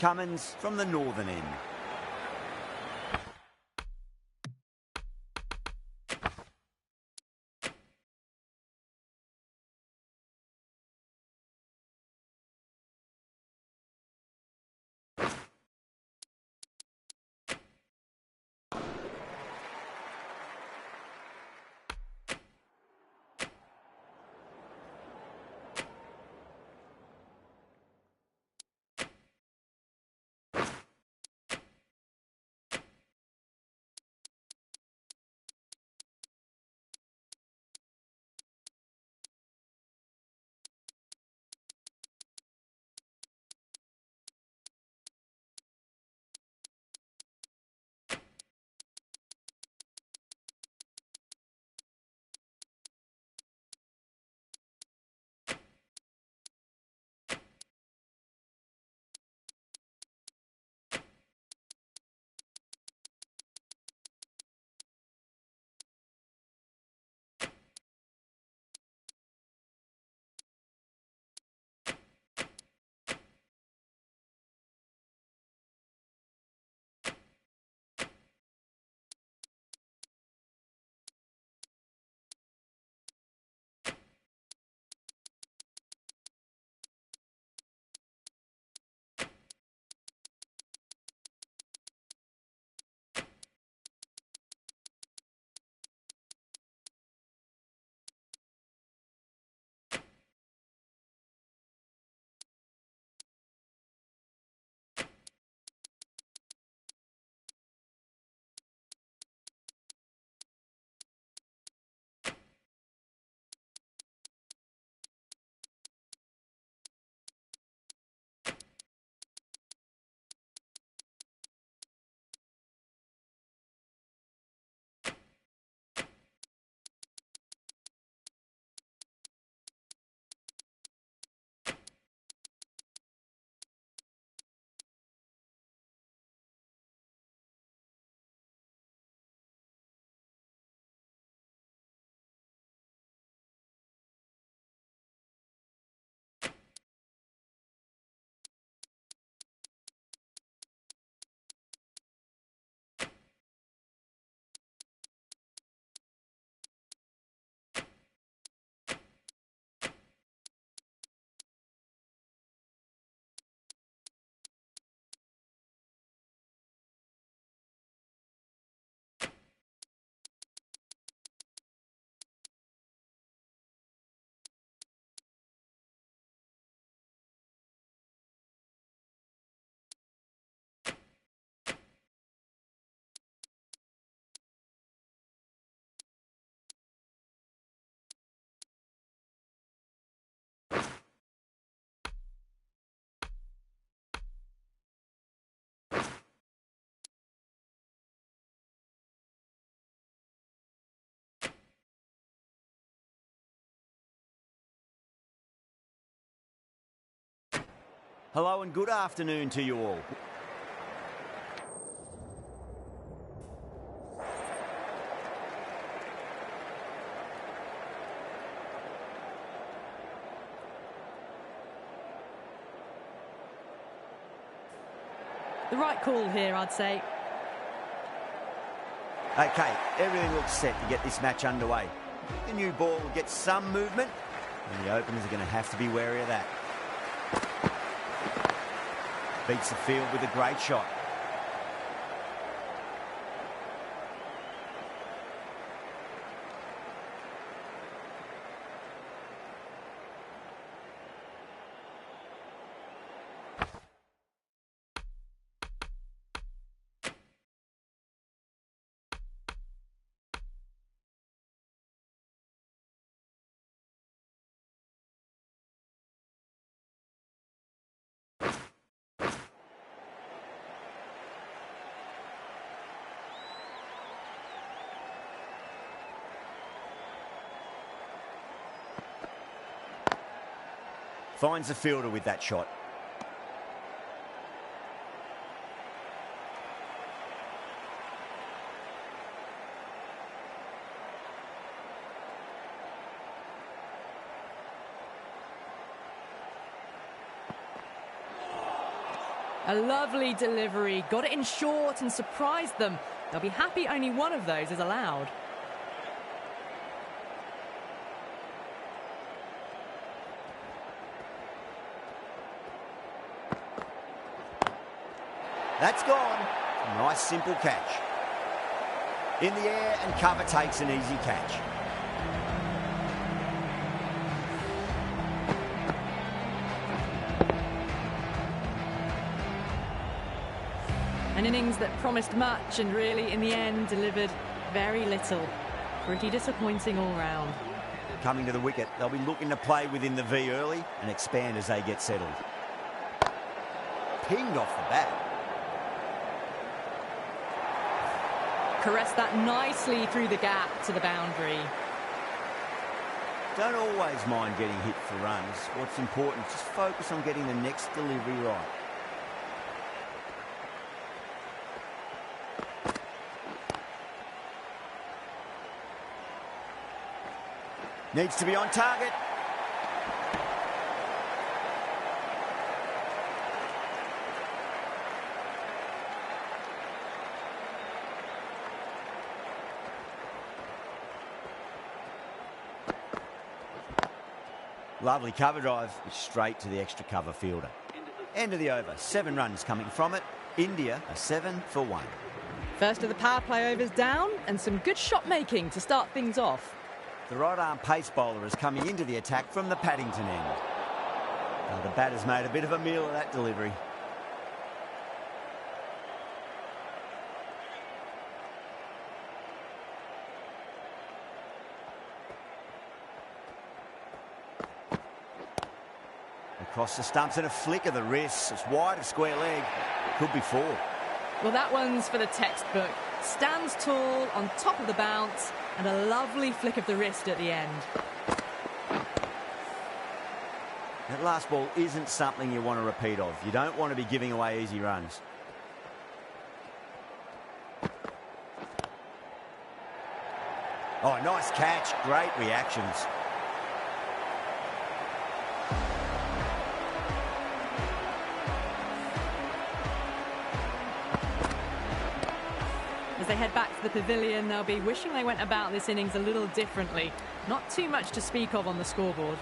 Cummins from the northern end. Hello and good afternoon to you all. The right call here, I'd say. Okay, everything looks set to get this match underway. The new ball will get some movement, and the openers are going to have to be wary of that. Beats the field with a great shot. Finds the fielder with that shot. A lovely delivery, got it in short and surprised them. They'll be happy only one of those is allowed. That's gone. Nice simple catch. In the air and cover takes an easy catch. An innings that promised much and really, in the end, delivered very little. Pretty disappointing all round. Coming to the wicket, they'll be looking to play within the V early and expand as they get settled. Pinged off the bat. Caressed that nicely through the gap to the boundary. Don't always mind getting hit for runs. What's important is just focus on getting the next delivery right. Needs to be on target. Lovely cover drive, straight to the extra cover fielder. End of the over, 7 runs coming from it. India are 7 for 1. First of the power play overs down, and some good shot making to start things off. The right-arm pace bowler is coming into the attack from the Paddington end. Now the batter's made a bit of a meal of that delivery. Across the stumps and a flick of the wrist. It's wide of square leg. Could be 4. Well, that one's for the textbook. Stands tall on top of the bounce and a lovely flick of the wrist at the end. That last ball isn't something you want to repeat of. You don't want to be giving away easy runs. Oh, nice catch. Great reactions. As they head back to the pavilion, they'll be wishing they went about this innings a little differently. Not too much to speak of on the scoreboard.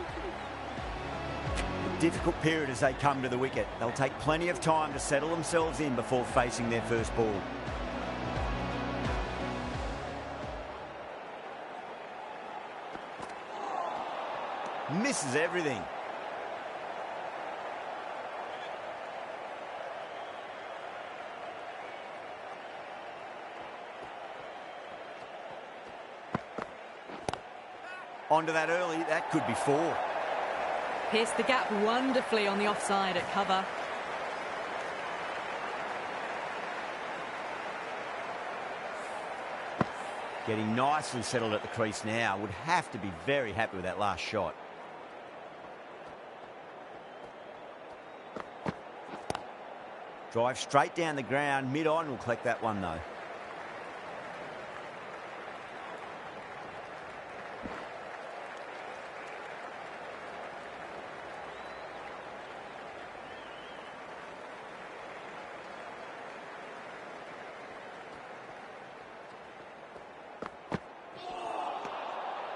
Difficult period as they come to the wicket. They'll take plenty of time to settle themselves in before facing their first ball. Misses everything. Onto that early, that could be 4. Pierced the gap wonderfully on the offside at cover. Getting nicely settled at the crease now. Would have to be very happy with that last shot. Drive straight down the ground, mid-on. Will collect that one though.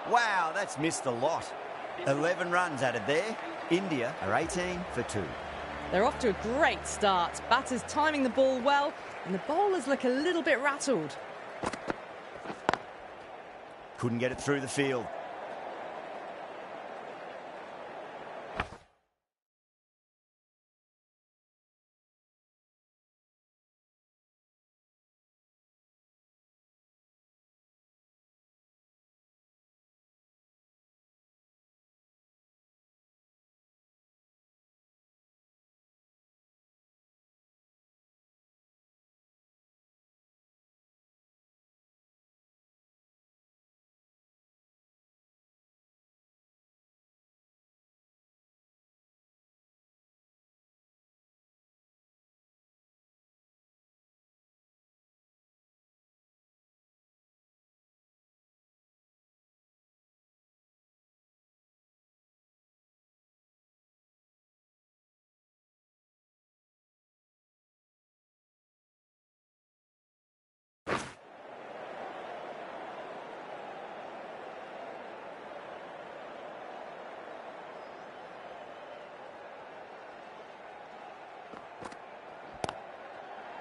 Wow, that's missed a lot. 11 runs added there. India are 18 for 2. They're off to a great start. Batters timing the ball well, and the bowlers look a little bit rattled. Couldn't get it through the field.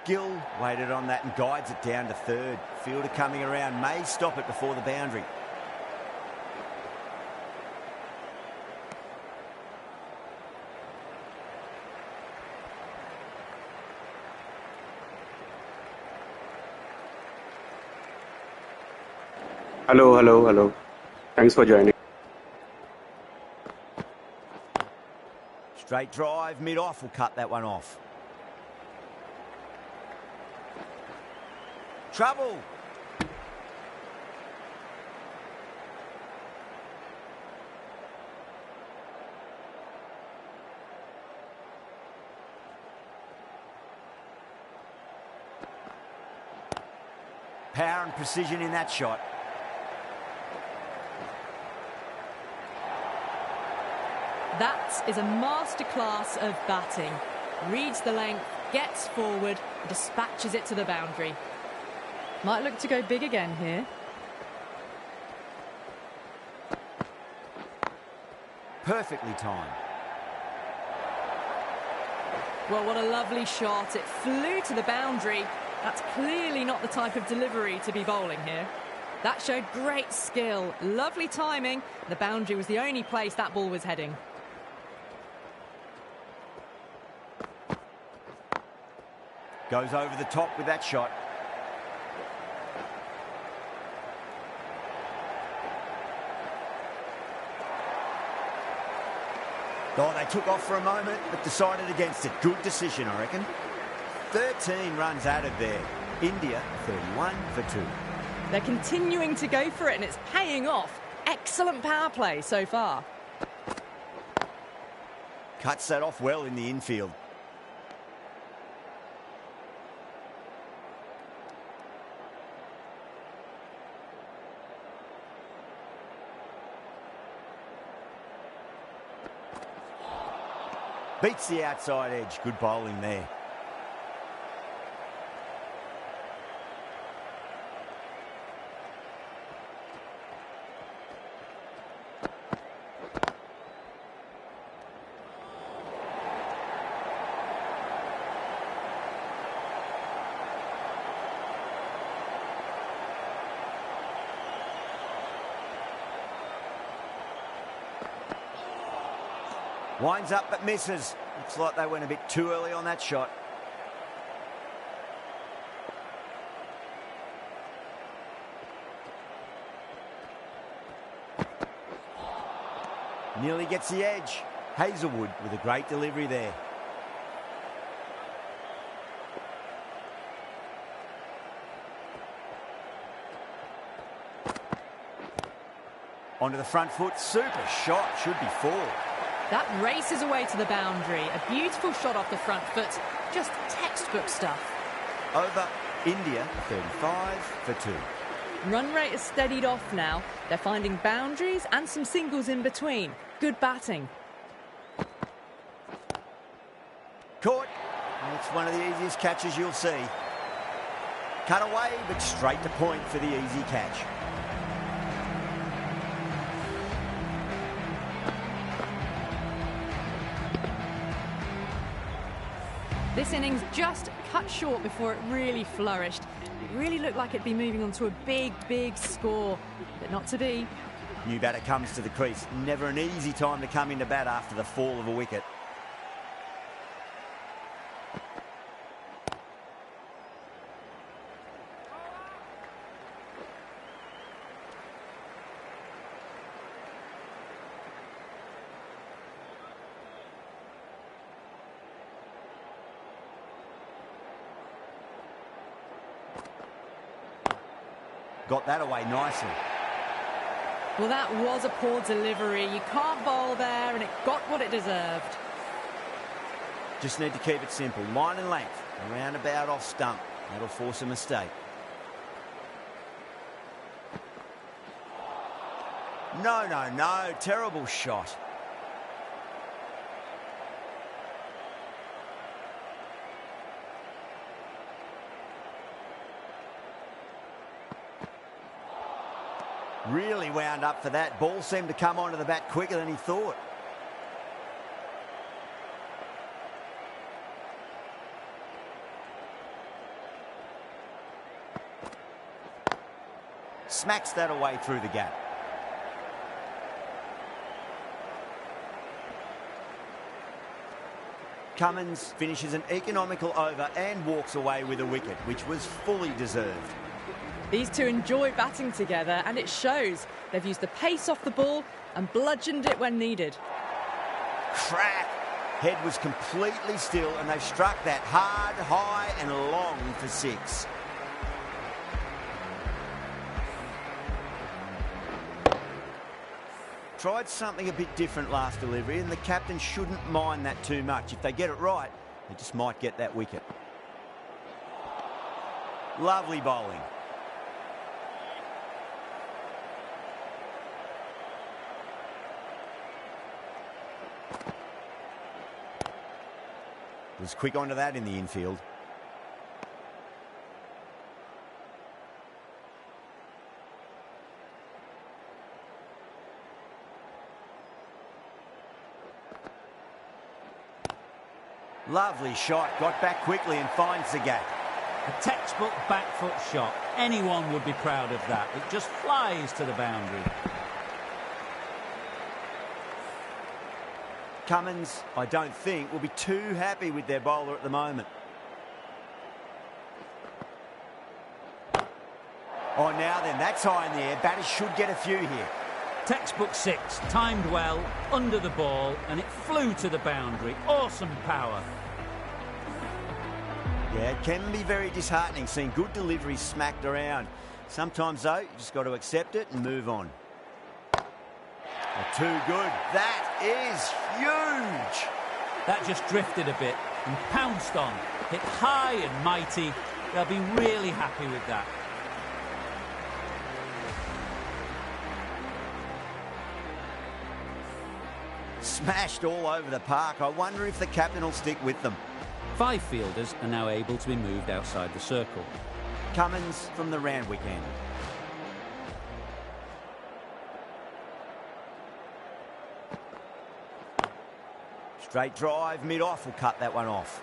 skill, waited on that and guides it down to third. Fielder coming around, may stop it before the boundary. Hello, hello, hello. Thanks for joining. Straight drive, mid-off will cut that one off. Trouble. Power and precision in that shot. That is a masterclass of batting. Reads the length, gets forward, dispatches it to the boundary. Might look to go big again here. Perfectly timed. Well, what a lovely shot. It flew to the boundary. That's clearly not the type of delivery to be bowling here. That showed great skill, lovely timing. The boundary was the only place that ball was heading. Goes over the top with that shot. Oh, they took off for a moment, but decided against it. Good decision, I reckon. 13 runs added there. India, 31 for 2. They're continuing to go for it, and it's paying off. Excellent power play so far. Cuts that off well in the infield. Beats the outside edge. Good bowling there. Winds up but misses. Looks like they went a bit too early on that shot. Nearly gets the edge. Hazelwood with a great delivery there. Onto the front foot. Super shot. Should be 4. That races away to the boundary. A beautiful shot off the front foot. Just textbook stuff. Over India, 35 for 2. Run rate has steadied off now. They're finding boundaries and some singles in between. Good batting. Caught. It's one of the easiest catches you'll see. Cut away, but straight to point for the easy catch. This innings just cut short before it really flourished. It really looked like it'd be moving on to a big, big score, but not to be. New batter comes to the crease. Never an easy time to come into bat after the fall of a wicket. Got that away nicely. Well, that was a poor delivery. You can't bowl there, and it got what it deserved. Just need to keep it simple. Line and length. Around about off stump. That'll force a mistake. No, no, no. Terrible shot. Really wound up for that. Ball seemed to come onto the bat quicker than he thought. Smacks that away through the gap. Cummins finishes an economical over and walks away with a wicket, which was fully deserved. These two enjoy batting together, and it shows. They've used the pace off the ball and bludgeoned it when needed. Crack! Head was completely still, and they've struck that hard, high and long for 6. Tried something a bit different last delivery, and the captain shouldn't mind that too much. If they get it right, they just might get that wicket. Lovely bowling. Was quick onto that in the infield. Lovely shot, got back quickly and finds the gap. A textbook back foot shot. Anyone would be proud of that. It just flies to the boundary. Cummins, I don't think, will be too happy with their bowler at the moment. Oh, now then, that's high in the air. Batters should get a few here. Textbook 6, timed well, under the ball, and it flew to the boundary. Awesome power. Yeah, it can be very disheartening seeing good deliveries smacked around. Sometimes, though, you just got to accept it and move on. Too good. That is huge. That just drifted a bit and pounced on. Hit high and mighty. They'll be really happy with that. Smashed all over the park. I wonder if the captain will stick with them. 5 fielders are now able to be moved outside the circle. Cummins from the Randwick end. Straight drive, mid-off will cut that one off.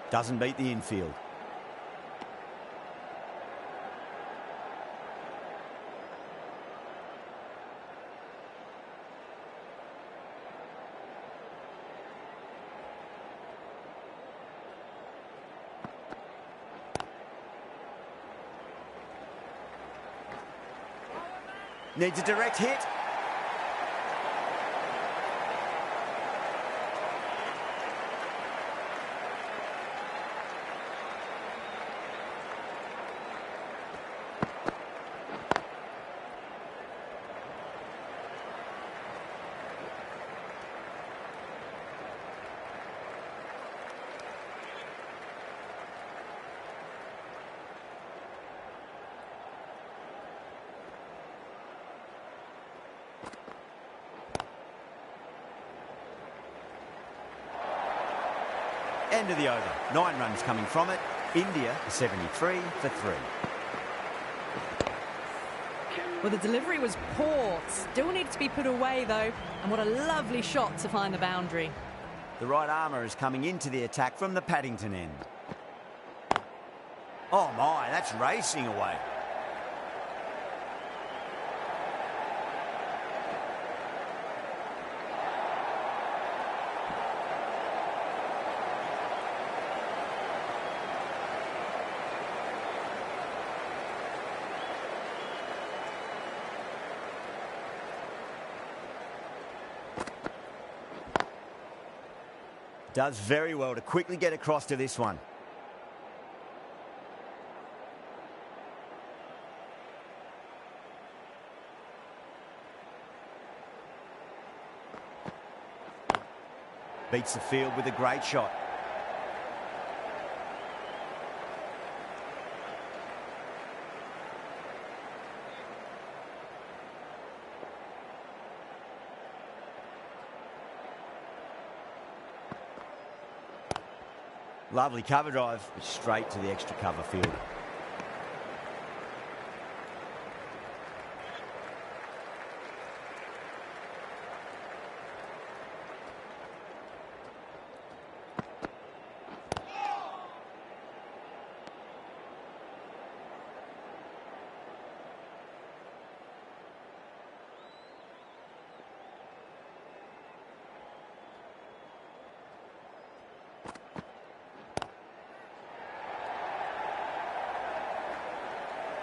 Doesn't beat the infield. Needs a direct hit. End of the over. 9 runs coming from it. India 73 for 3. Well, the delivery was poor. Still needs to be put away, though. And what a lovely shot to find the boundary. The right armour is coming into the attack from the Paddington end. Oh my, that's racing away. Does very well to quickly get across to this one. Beats the field with a great shot. Lovely cover drive, straight to the extra cover field.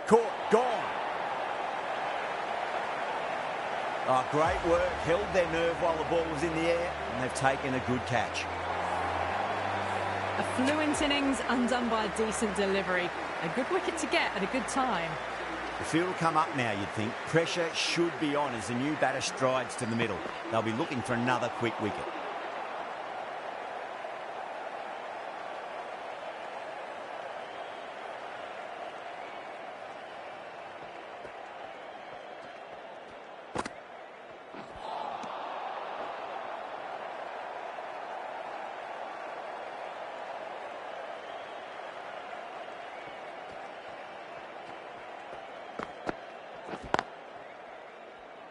Caught, gone. Oh, great work. Held their nerve while the ball was in the air, and they've taken a good catch. A fluent innings undone by a decent delivery. A good wicket to get at a good time. The field will come up now, you'd think. Pressure should be on as the new batter strides to the middle. They'll be looking for another quick wicket.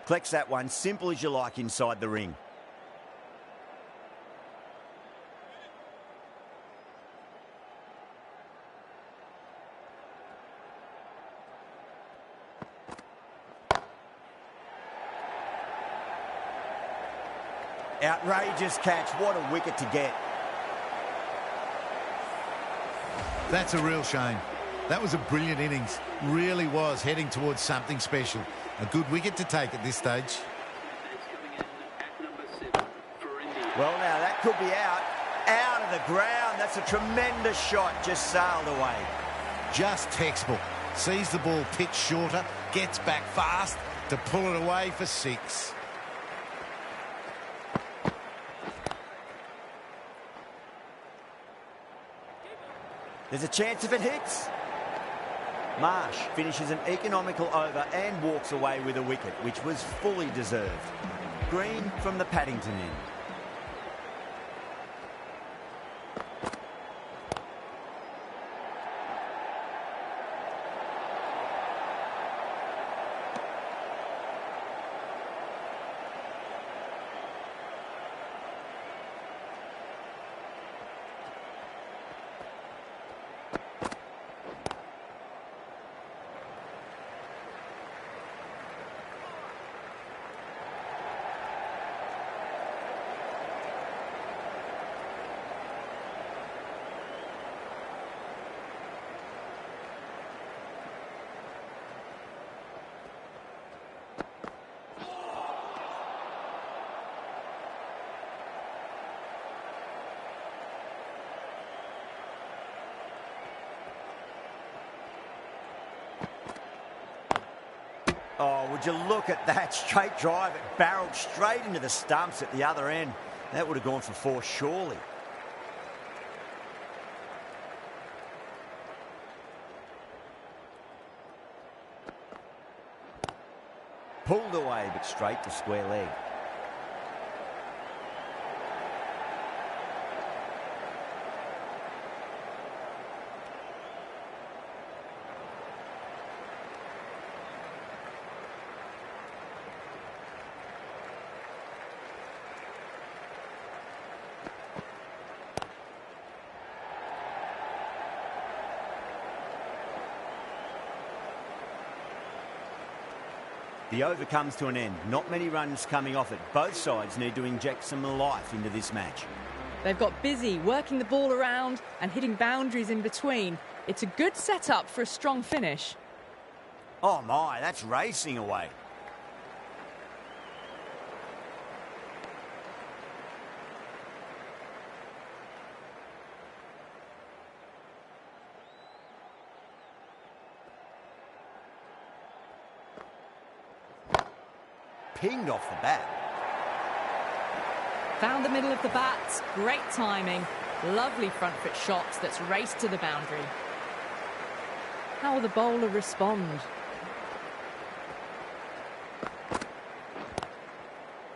Collects that one, simple as you like inside the ring. Outrageous catch, what a wicket to get. That's a real shame. That was a brilliant innings. Really was heading towards something special. A good wicket to take at this stage. Well, now that could be out of the ground. That's a tremendous shot, just sailed away. Just textbook. Sees the ball pitched shorter, gets back fast to pull it away for 6. There's a chance if it hits. Marsh finishes an economical over and walks away with a wicket, which was fully deserved. Green from the Paddington end. Oh, would you look at that straight drive? It barreled straight into the stumps at the other end. That would have gone for 4, surely. Pulled away, but straight to square leg. The over comes to an end. Not many runs coming off it. Both sides need to inject some life into this match. They've got busy working the ball around and hitting boundaries in between. It's a good setup for a strong finish. Oh my, that's racing away. Pinged off the bat. Found the middle of the bat. Great timing. Lovely front foot shot that's raced to the boundary. How will the bowler respond?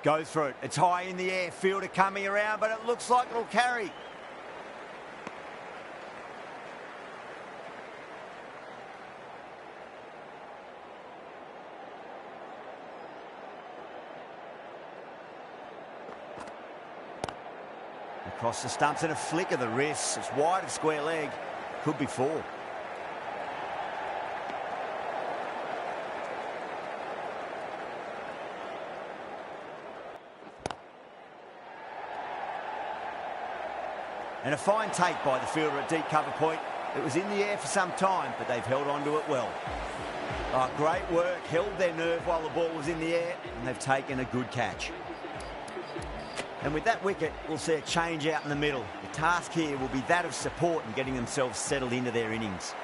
Goes for it. It's high in the air. Fielder coming around, but it looks like it'll carry. Across the stumps and a flick of the wrist. It's wide of square leg. Could be 4. And a fine take by the fielder at deep cover point. It was in the air for some time, but they've held on to it well. Oh, great work. Held their nerve while the ball was in the air, and they've taken a good catch. And with that wicket, we'll see a change out in the middle. The task here will be that of support and getting themselves settled into their innings.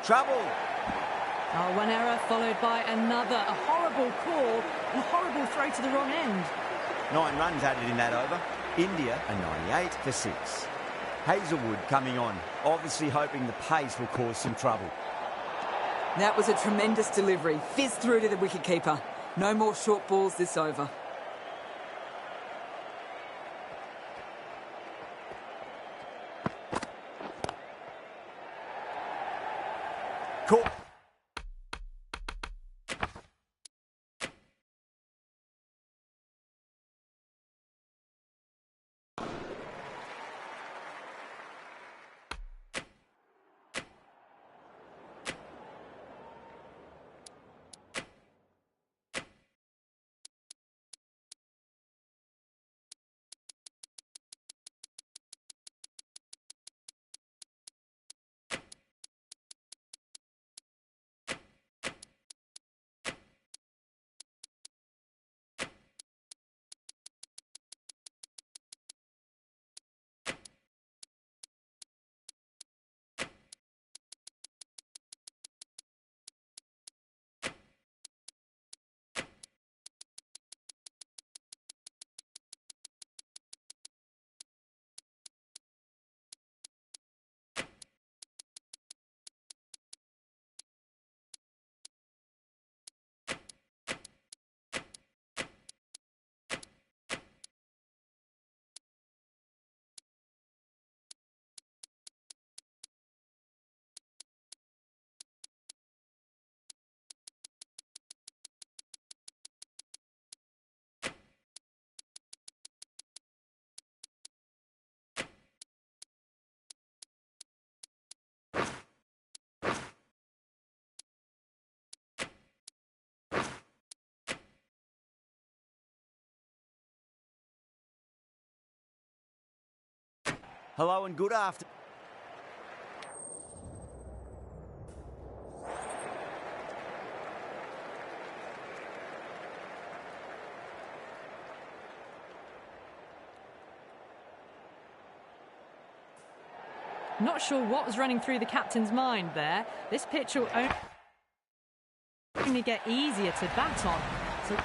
Trouble. Oh, one error followed by another. A horrible call and a horrible throw to the wrong end. 9 runs added in that over. India a 98 for 6. Hazelwood coming on, obviously hoping the pace will cause some trouble. That was a tremendous delivery. Fizzed through to the wicketkeeper. No more short balls this over. Caught. Hello and good afternoon. Not sure what was running through the captain's mind there. This pitch will only get easier to bat on. So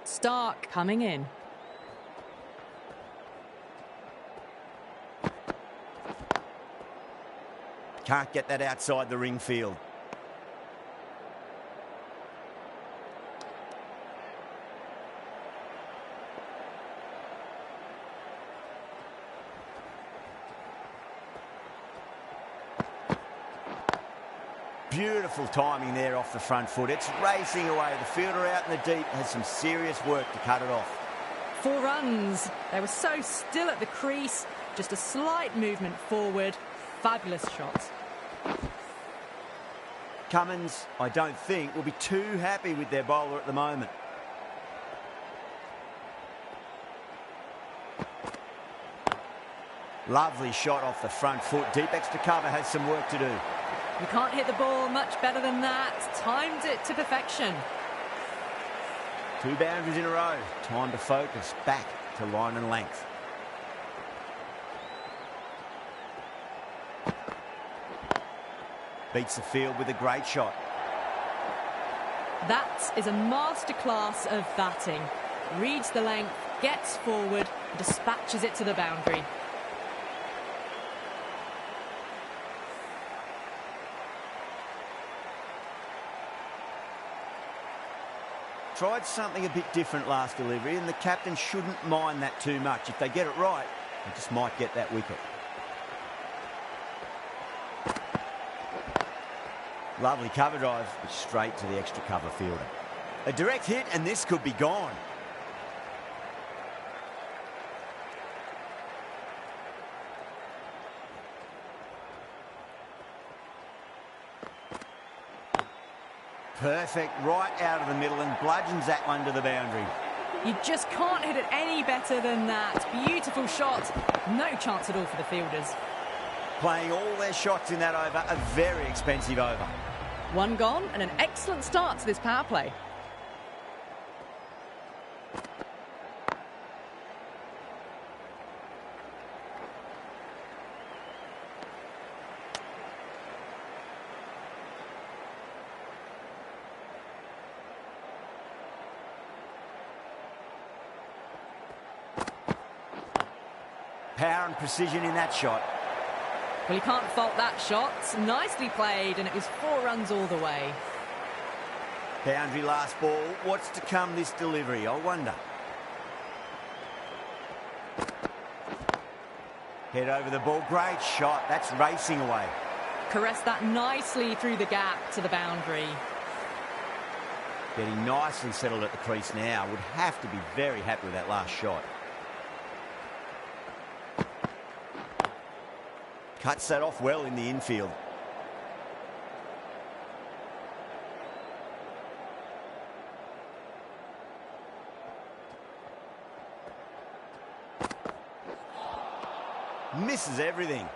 Stark coming in. Can't get that outside the ring field. Beautiful timing there off the front foot. It's racing away. The fielder out in the deep has some serious work to cut it off. 4 runs. They were so still at the crease. Just a slight movement forward. Fabulous shot. Cummins, I don't think, will be too happy with their bowler at the moment. Lovely shot off the front foot. Deep extra cover has some work to do. You can't hit the ball much better than that. Timed it to perfection. 2 boundaries in a row. Time to focus back to line and length. Beats the field with a great shot. That is a masterclass of batting. Reads the length, gets forward, and dispatches it to the boundary. Tried something a bit different last delivery, and the captain shouldn't mind that too much. If they get it right, they just might get that wicket. Lovely cover drive, but straight to the extra cover fielder. A direct hit, and this could be gone. Perfect, right out of the middle, and bludgeons that one to the boundary. You just can't hit it any better than that. Beautiful shot. No chance at all for the fielders. Playing all their shots in that over, a very expensive over. 1 gone and an excellent start to this power play. Power and precision in that shot. Well, you can't fault that shot. Nicely played, and it was 4 runs all the way. Boundary last ball. What's to come this delivery, I wonder. Head over the ball. Great shot. That's racing away. Caressed that nicely through the gap to the boundary. Getting nicely settled at the crease now. Would have to be very happy with that last shot. Cuts that off well in the infield. Misses everything.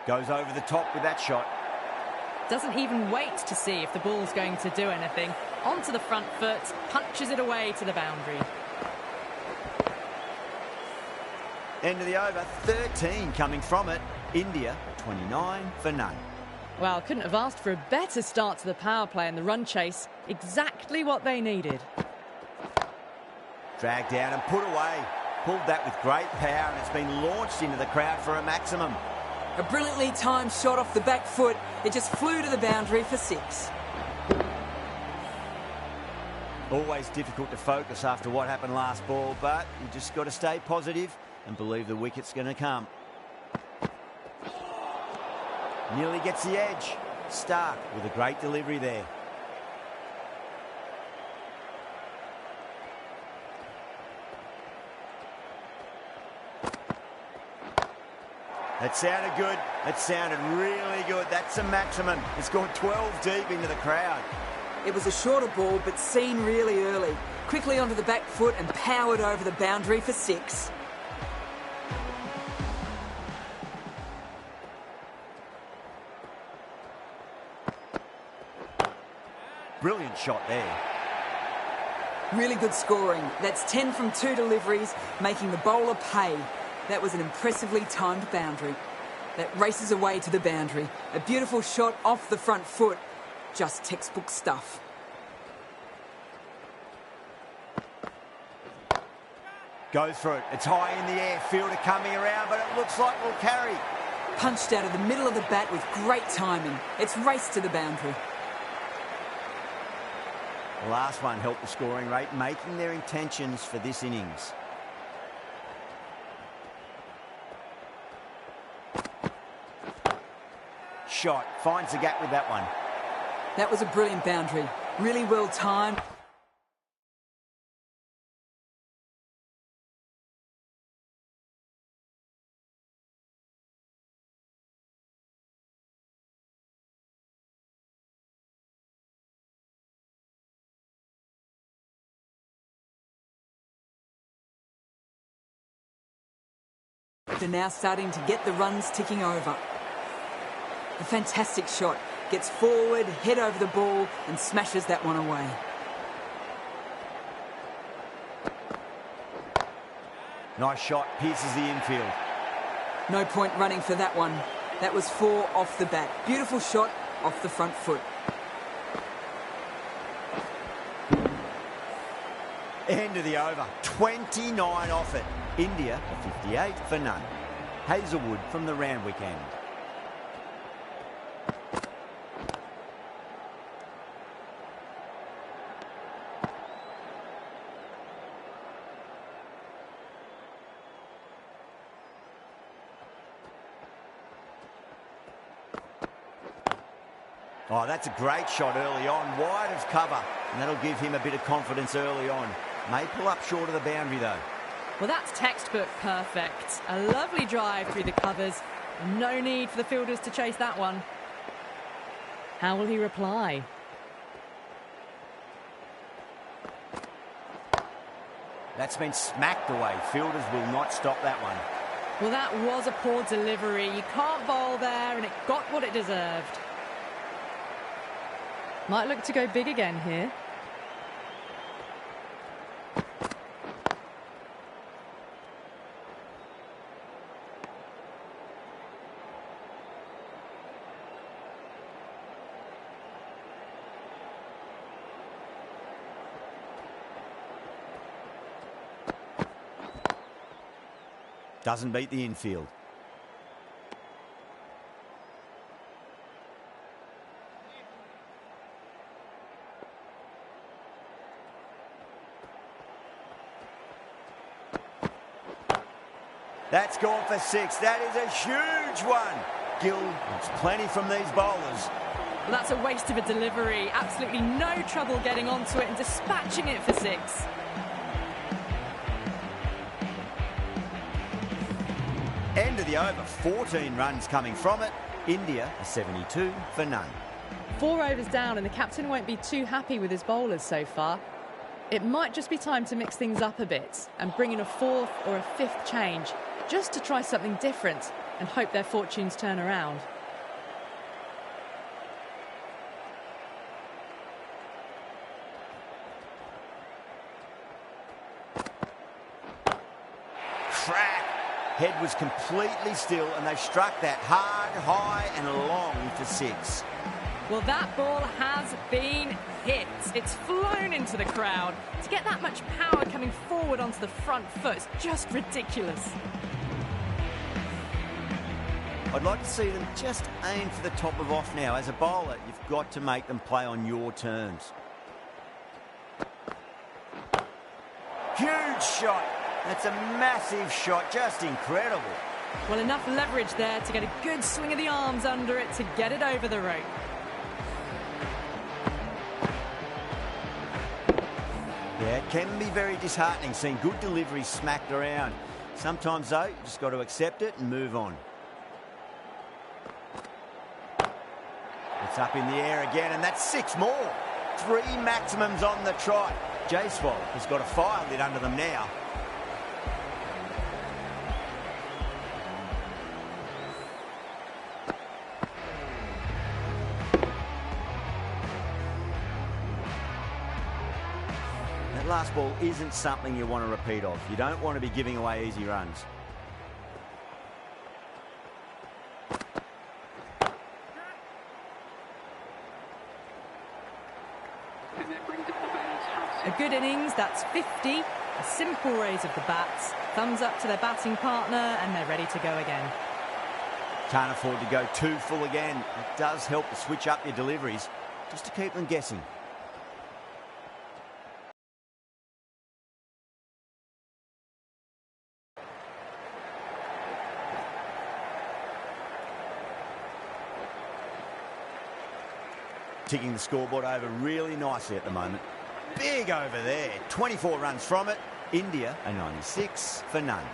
Goes over the top with that shot. Doesn't even wait to see if the ball's going to do anything. Onto the front foot, punches it away to the boundary. End of the over, 13 coming from it. India, 29 for none. Well, couldn't have asked for a better start to the power play and the run chase. Exactly what they needed. Dragged down and put away. Pulled that with great power, and it's been launched into the crowd for a maximum. A brilliantly timed shot off the back foot. It just flew to the boundary for 6. Always difficult to focus after what happened last ball, but you just got to stay positive and believe the wicket's going to come. Nearly gets the edge. Stark with a great delivery there. That sounded good. That sounded really good. That's a maximum. It's gone 12 deep into the crowd. It was a shorter ball, but seen really early. Quickly onto the back foot and powered over the boundary for 6. Brilliant shot there. Really good scoring. That's 10 from 2 deliveries, making the bowler pay. That was an impressively timed boundary. That races away to the boundary. A beautiful shot off the front foot. Just textbook stuff. Goes for it. It's high in the air. Fielder coming around, but it looks like we'll carry. Punched out of the middle of the bat with great timing. It's raced to the boundary. The last one helped the scoring rate, making their intentions for this innings. Shot. Finds the gap with that one. That was a brilliant boundary. Really well timed. but they're now starting to get the runs ticking over. A fantastic shot. Gets forward, head over the ball and smashes that one away. Nice shot, pierces the infield. No point running for that one. That was 4 off the bat. Beautiful shot off the front foot. End of the over. 29 off it. India a 58 for none. Hazelwood from the Randwick end. Oh, that's a great shot early on, wide of cover, and that'll give him a bit of confidence early on. May pull up short of the boundary, though. Well, that's textbook perfect. A lovely drive through the covers. No need for the fielders to chase that one. How will he reply? That's been smacked away. Fielders will not stop that one. Well, that was a poor delivery. You can't bowl there, and it got what it deserved. Might look to go big again here. Doesn't beat the infield. That's gone for 6. That is a huge one. Gill wants plenty from these bowlers. Well, that's a waste of a delivery. Absolutely no trouble getting onto it and dispatching it for 6. End of the over. 14 runs coming from it. India a 72 for none. 4 overs down, and the captain won't be too happy with his bowlers so far. It might just be time to mix things up a bit and bring in a 4th or a 5th change, just to try something different and hope their fortunes turn around. Crack! Head was completely still and they struck that hard, high and long for 6. Well, that ball has been hit. It's flown into the crowd. To get that much power coming forward onto the front foot is just ridiculous. I'd like to see them just aim for the top of off now. As a bowler, you've got to make them play on your terms. Huge shot. That's a massive shot, just incredible. Well, enough leverage there to get a good swing of the arms under it to get it over the rope. Yeah, it can be very disheartening seeing good deliveries smacked around. Sometimes, though, you just got to accept it and move on. It's up in the air again, and that's 6 more. 3 maximums on the trot. Jaiswal has got a fire lit under them now. That last ball isn't something you want to repeat of. You don't want to be giving away easy runs. A good innings, that's 50. A simple raise of the bats. Thumbs up to their batting partner, and they're ready to go again. Can't afford to go too full again. It does help to switch up your deliveries, just to keep them guessing. Ticking the scoreboard over really nicely at the moment. Big over there. 24 runs from it. India a 96 for none.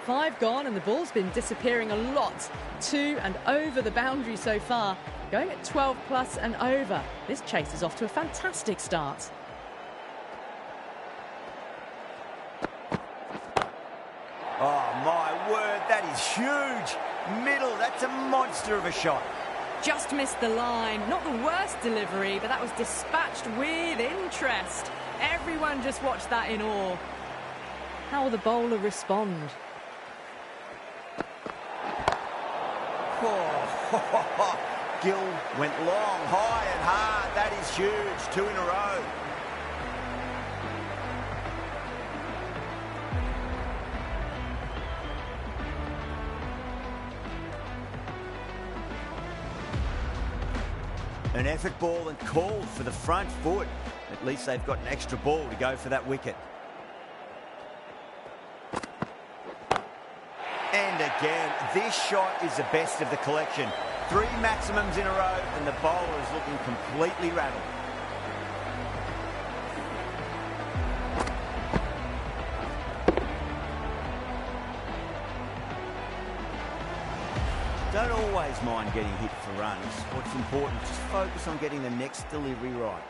5 gone, and the ball's been disappearing a lot. 2 and over the boundary so far. Going at 12 plus and over. This chase is off to a fantastic start. Oh, my word. That is huge. Middle, that's a monster of a shot. Just missed the line. Not the worst delivery, but that was dispatched with interest. Everyone just watched that in awe. How will the bowler respond? Oh, Gill went long, high and hard. That is huge. 2 in a row. An effort ball and called for the front foot. At least they've got an extra ball to go for that wicket. And again, this shot is the best of the collection. 3 maximums in a row, and the bowler is looking completely rattled. Don't always mind getting hit for runs. What's important, just focus on getting the next delivery right.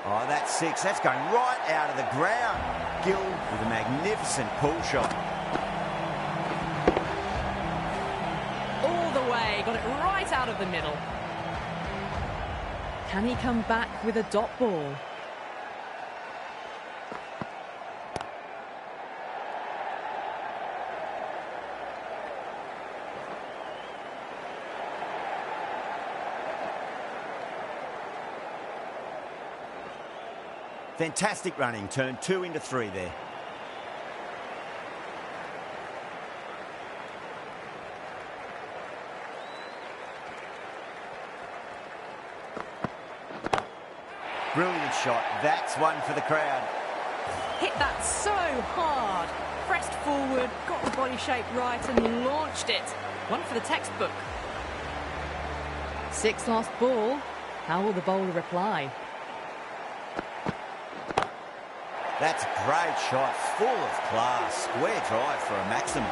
Oh, that's 6. That's going right out of the ground. Gill with a magnificent pull shot. All the way, got it right out of the middle. Can he come back with a dot ball? Fantastic running, turned 2 into 3 there. Brilliant shot. That's one for the crowd. Hit that so hard. Pressed forward, got the body shape right and launched it. One for the textbook. 6 last ball. How will the bowler reply? That's a great shot, full of class. Square drive for a maximum.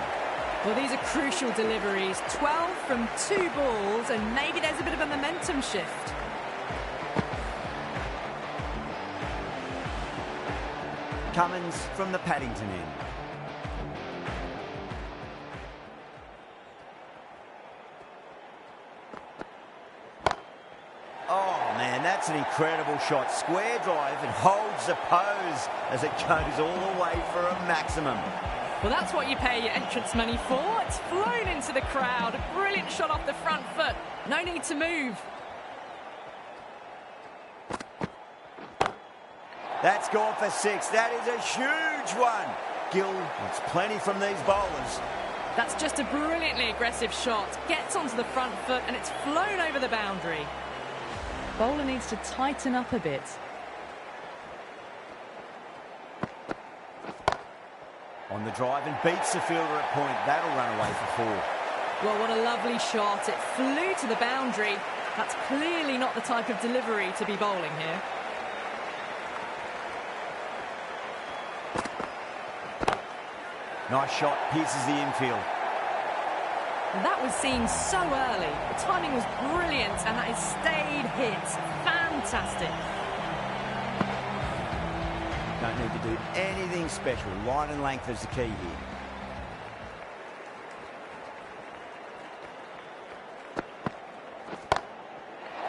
Well, these are crucial deliveries. 12 from 2 balls, and maybe there's a bit of a momentum shift. Cummins from the Paddington end. Oh, man, that's an incredible shot. Square drive and holds the pose as it goes all the way for a maximum. Well, that's what you pay your entrance money for. It's flown into the crowd. A brilliant shot off the front foot. No need to move. That's gone for 6. That is a huge one. Gill wants plenty from these bowlers. That's just a brilliantly aggressive shot. Gets onto the front foot and it's flown over the boundary. Bowler needs to tighten up a bit. On the drive and beats the fielder at point. That'll run away for 4. Well, what a lovely shot. It flew to the boundary. That's clearly not the type of delivery to be bowling here. Nice shot, pierces the infield. That was seen so early. The timing was brilliant and that is stayed hit. Fantastic. Don't need to do anything special. Line and length is the key here.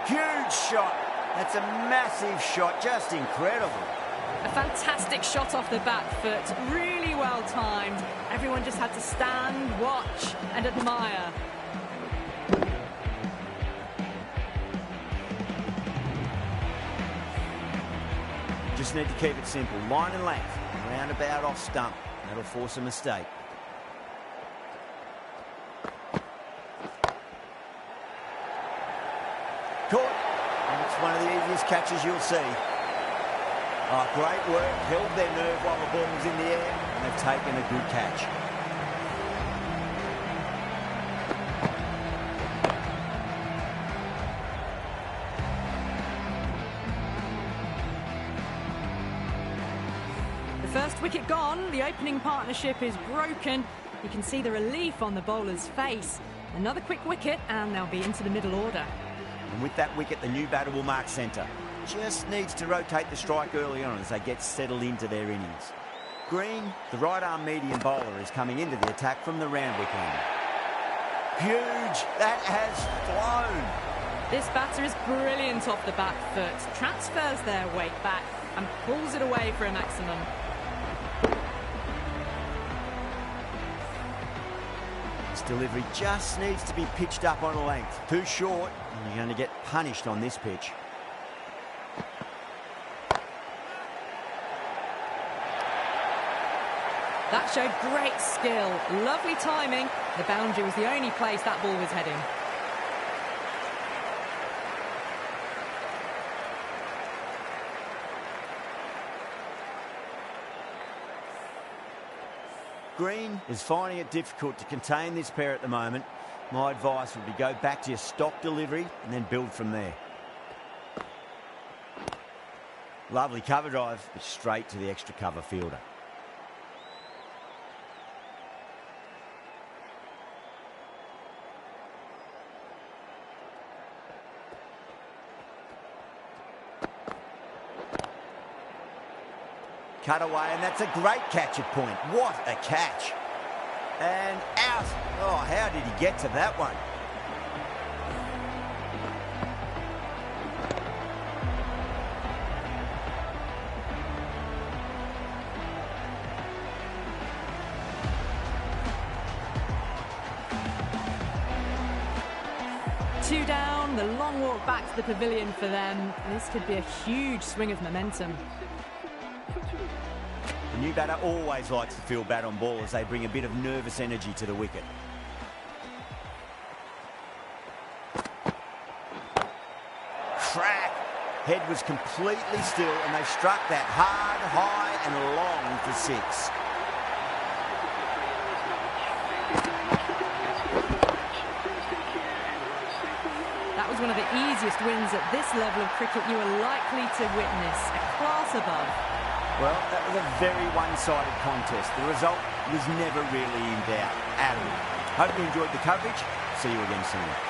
Huge shot. That's a massive shot. Just incredible. A fantastic shot off the back foot. Really well timed. Everyone just had to stand, watch and admire. Just need to keep it simple. Line and length. Roundabout off stump. That'll force a mistake. Caught. And it's one of the easiest catches you'll see. Oh, great work. Held their nerve while the ball was in the air, and they've taken a good catch. The first wicket gone. The opening partnership is broken. You can see the relief on the bowler's face. Another quick wicket, and they'll be into the middle order. And with that wicket, the new batter will mark centre. Just needs to rotate the strike early on as they get settled into their innings. Green, the right-arm medium bowler, is coming into the attack from the Randwick end. Huge! That has flown! This batter is brilliant off the back foot, transfers their weight back and pulls it away for a maximum. This delivery just needs to be pitched up on a length. Too short, and you're going to get punished on this pitch. That showed great skill, lovely timing. The boundary was the only place that ball was heading. Green is finding it difficult to contain this pair at the moment. My advice would be go back to your stock delivery and then build from there. Lovely cover drive, but straight to the extra cover fielder. Cut away, and that's a great catch at point. What a catch. And out. Oh, how did he get to that one? Two down, the long walk back to the pavilion for them. This could be a huge swing of momentum. The new batter always likes to feel bat on ball as they bring a bit of nervous energy to the wicket. Crack! Head was completely still and they struck that hard, high and long for six. That was one of the easiest wins at this level of cricket you are likely to witness. A class above. Well, that was a very one-sided contest. The result was never really in doubt at all. Hope you enjoyed the coverage. See you again soon.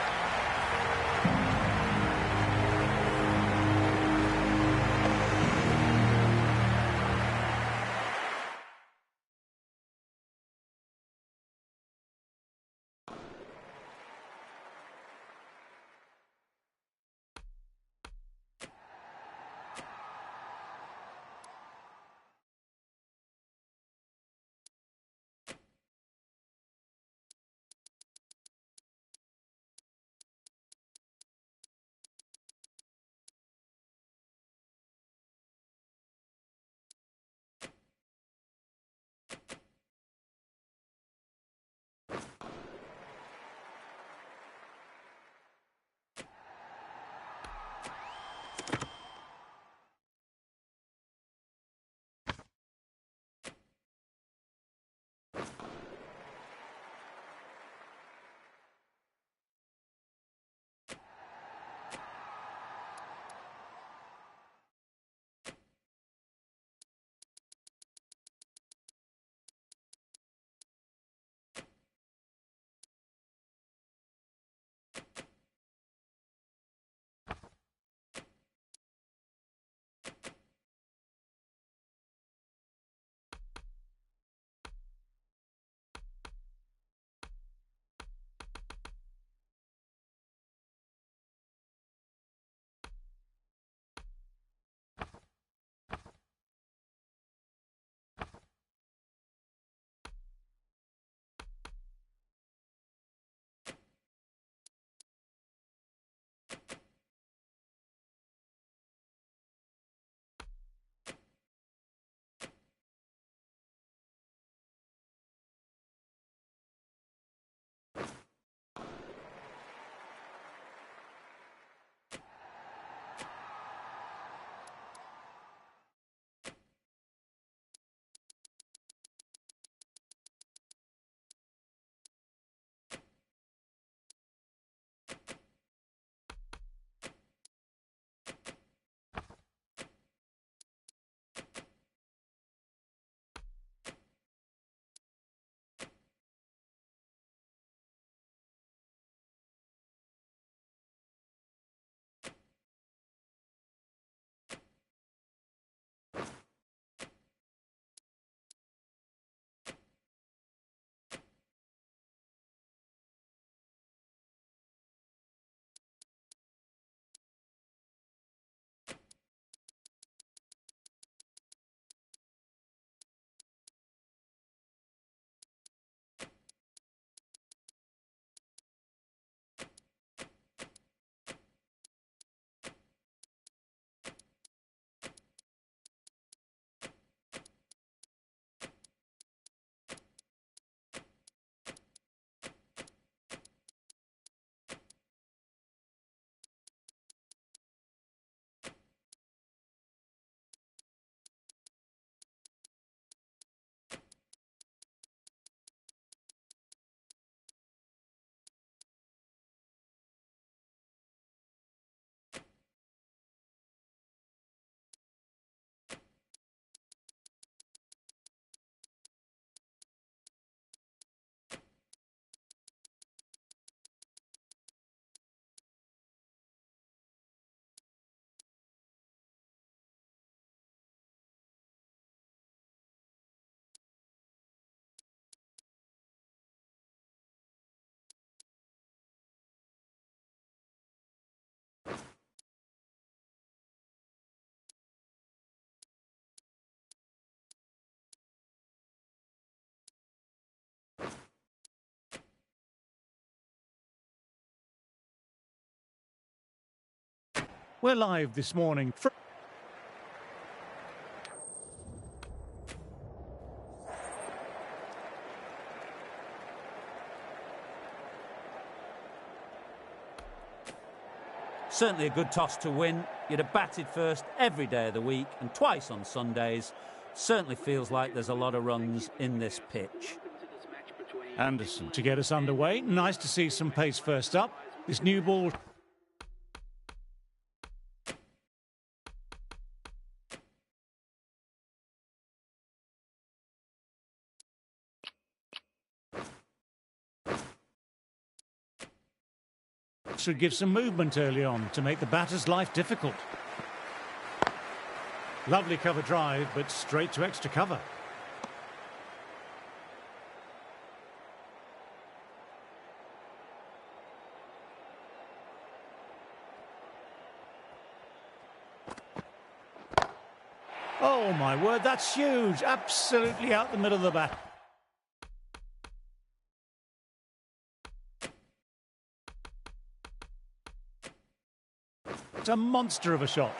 We're live this morning. Certainly a good toss to win. You'd have batted first every day of the week and twice on Sundays. Certainly feels like there's a lot of runs in this pitch. Anderson to get us underway. Nice to see some pace first up. This new ball. Should give some movement early on to make the batter's life difficult. Lovely cover drive, but straight to extra cover. Oh my word, that's huge. Absolutely out the middle of the bat. It's a monster of a shot.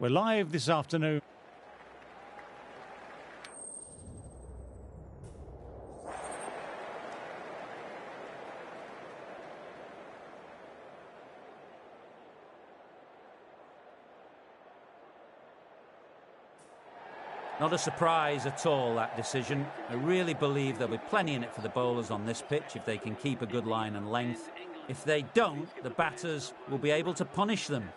We're live this afternoon. Not a surprise at all, that decision. I really believe there'll be plenty in it for the bowlers on this pitch if they can keep a good line and length. If they don't, the batters will be able to punish them.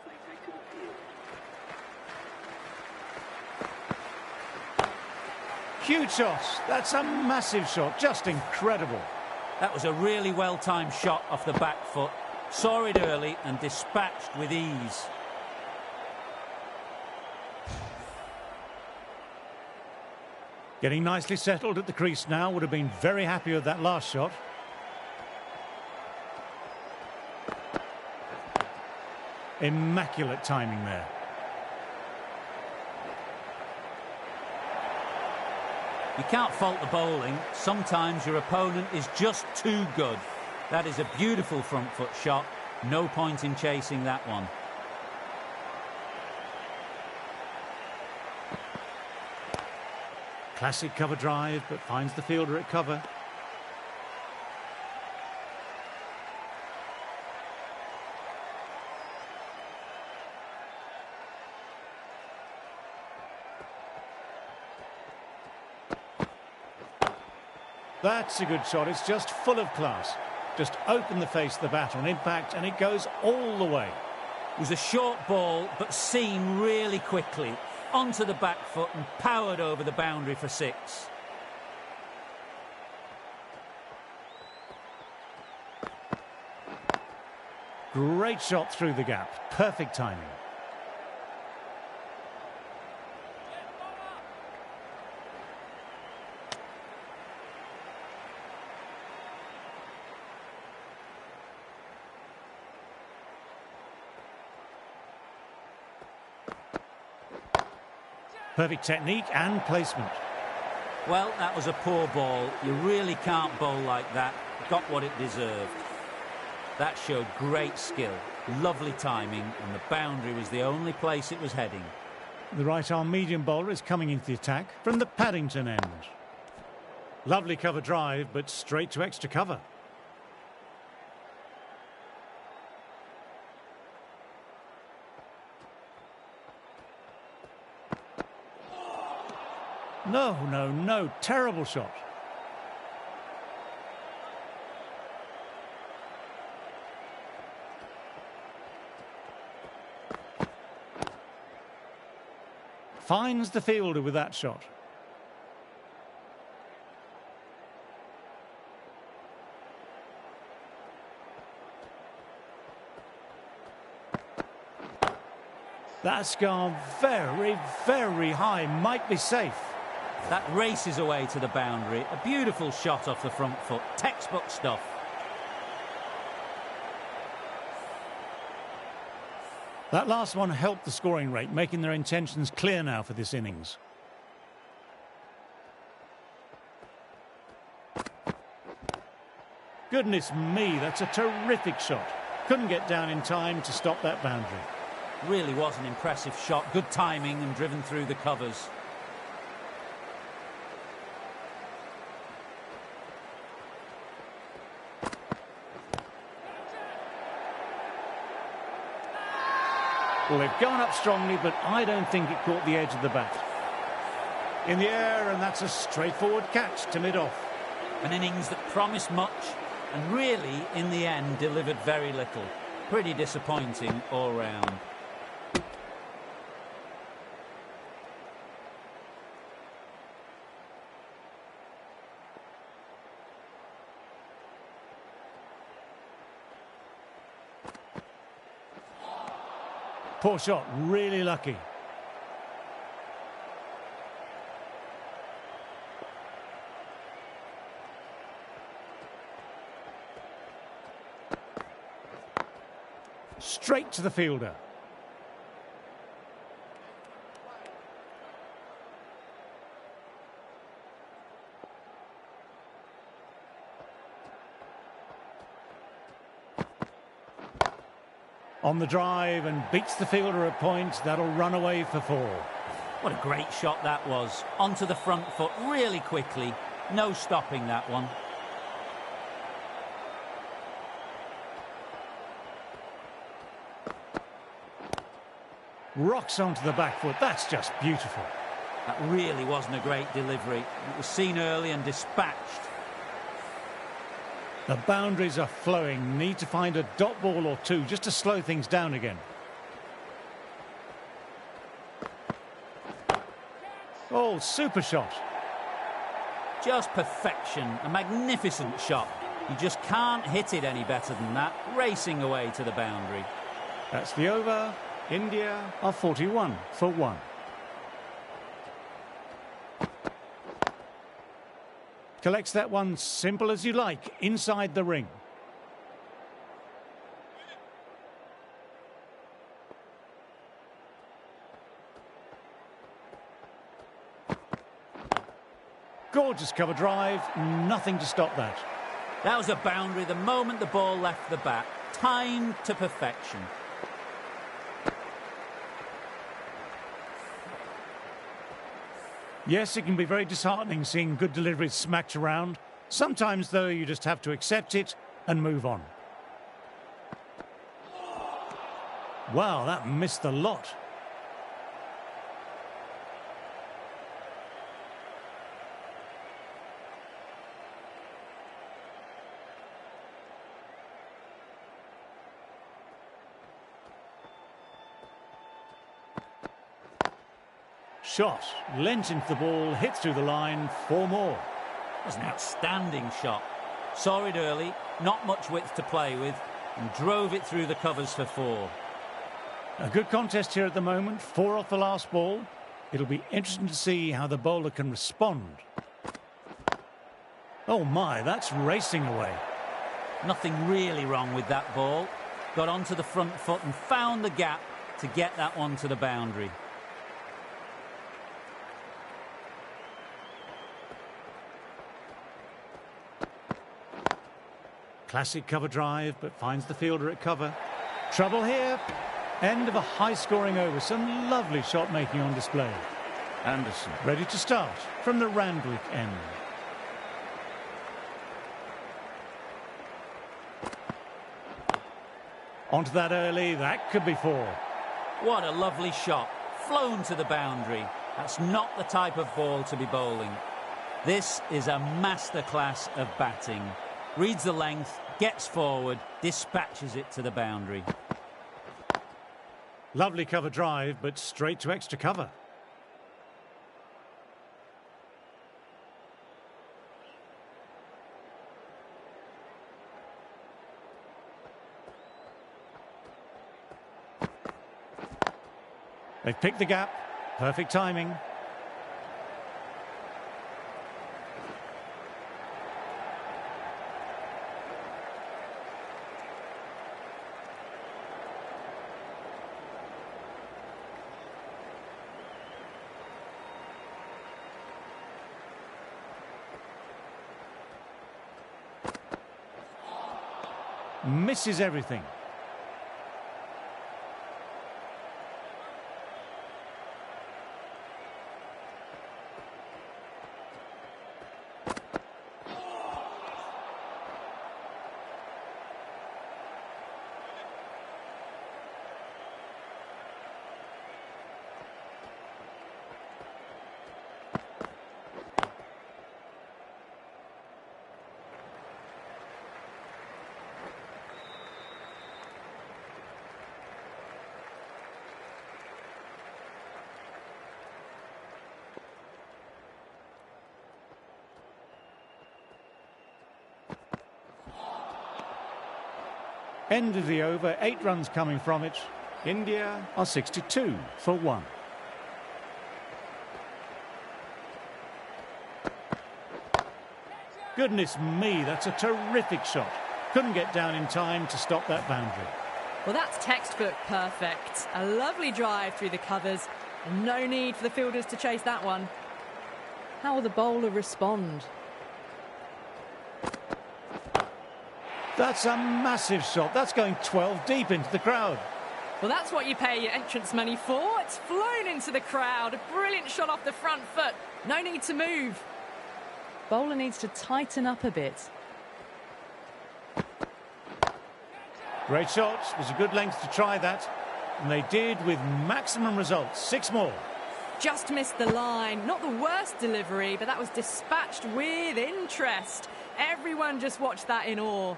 Huge shot. That's a massive shot. Just incredible. That was a really well-timed shot off the back foot. Saw it early and dispatched with ease. Getting nicely settled at the crease now. Would have been very happy with that last shot. Immaculate timing there. You can't fault the bowling. Sometimes your opponent is just too good. That is a beautiful front foot shot. No point in chasing that one. Classic cover drive, but finds the fielder at cover. That's a good shot. It's just full of class. Just open the face of the bat on impact and it goes all the way. It was a short ball, but seen really quickly. Onto the back foot and powered over the boundary for 6. Great shot through the gap. Perfect timing. Perfect technique and placement. Well, that was a poor ball. You really can't bowl like that. Got what it deserved. That showed great skill, lovely timing, and the boundary was the only place it was heading. The right-arm medium bowler is coming into the attack from the Paddington end. Lovely cover drive, but straight to extra cover. No, no, no. Terrible shot. Finds the fielder with that shot. That's gone very, very high. Might be safe. That races away to the boundary. A beautiful shot off the front foot. Textbook stuff. That last one helped the scoring rate, making their intentions clear now for this innings. Goodness me, that's a terrific shot. Couldn't get down in time to stop that boundary. Really was an impressive shot. Good timing and driven through the covers. Well, they've gone up strongly, but I don't think it caught the edge of the bat. In the air, and that's a straightforward catch to mid-off. An innings that promised much and really, in the end, delivered very little. Pretty disappointing all round. Poor shot, really lucky. Straight to the fielder. On the drive and beats the fielder a point. That'll run away for 4. What a great shot that was. Onto the front foot really quickly. No stopping that one. Rocks onto the back foot. That's just beautiful. That really wasn't a great delivery. It was seen early and dispatched. The boundaries are flowing. Need to find a dot ball or two just to slow things down again. Oh, super shot. Just perfection. A magnificent shot. You just can't hit it any better than that. Racing away to the boundary. That's the over. India are 41 for 1. Collects that one simple as you like, inside the ring. Gorgeous cover drive, nothing to stop that. That was a boundary the moment the ball left the bat. Timed to perfection. Yes, it can be very disheartening seeing good deliveries smacked around. Sometimes, though, you just have to accept it and move on. Wow, that missed the lot. Shot, lent into the ball, hit through the line, 4 more. It was an outstanding shot. Saw it early, not much width to play with, and drove it through the covers for 4. A good contest here at the moment, 4 off the last ball. It'll be interesting to see how the bowler can respond. Oh my, that's racing away. Nothing really wrong with that ball. Got onto the front foot and found the gap to get that one to the boundary. Classic cover drive, but finds the fielder at cover. Trouble here. End of a high-scoring over. Some lovely shot-making on display. Anderson ready to start from the Randwick end. Onto that early. That could be 4. What a lovely shot. Flown to the boundary. That's not the type of ball to be bowling. This is a masterclass of batting. Reads the length, gets forward, dispatches it to the boundary. Lovely cover drive, but straight to extra cover. They've picked the gap. Perfect timing. Misses everything. End of the over, 8 runs coming from it. India are 62 for 1. Goodness me, that's a terrific shot. Couldn't get down in time to stop that boundary. Well, that's textbook perfect. A lovely drive through the covers. No need for the fielders to chase that one. How will the bowler respond? That's a massive shot. That's going 12 deep into the crowd. Well, that's what you pay your entrance money for. It's flown into the crowd. A brilliant shot off the front foot. No need to move. Bowler needs to tighten up a bit. Great shot. Was a good length to try that. And they did with maximum results. 6 more. just missed the line. Not the worst delivery, but that was dispatched with interest. Everyone just watched that in awe.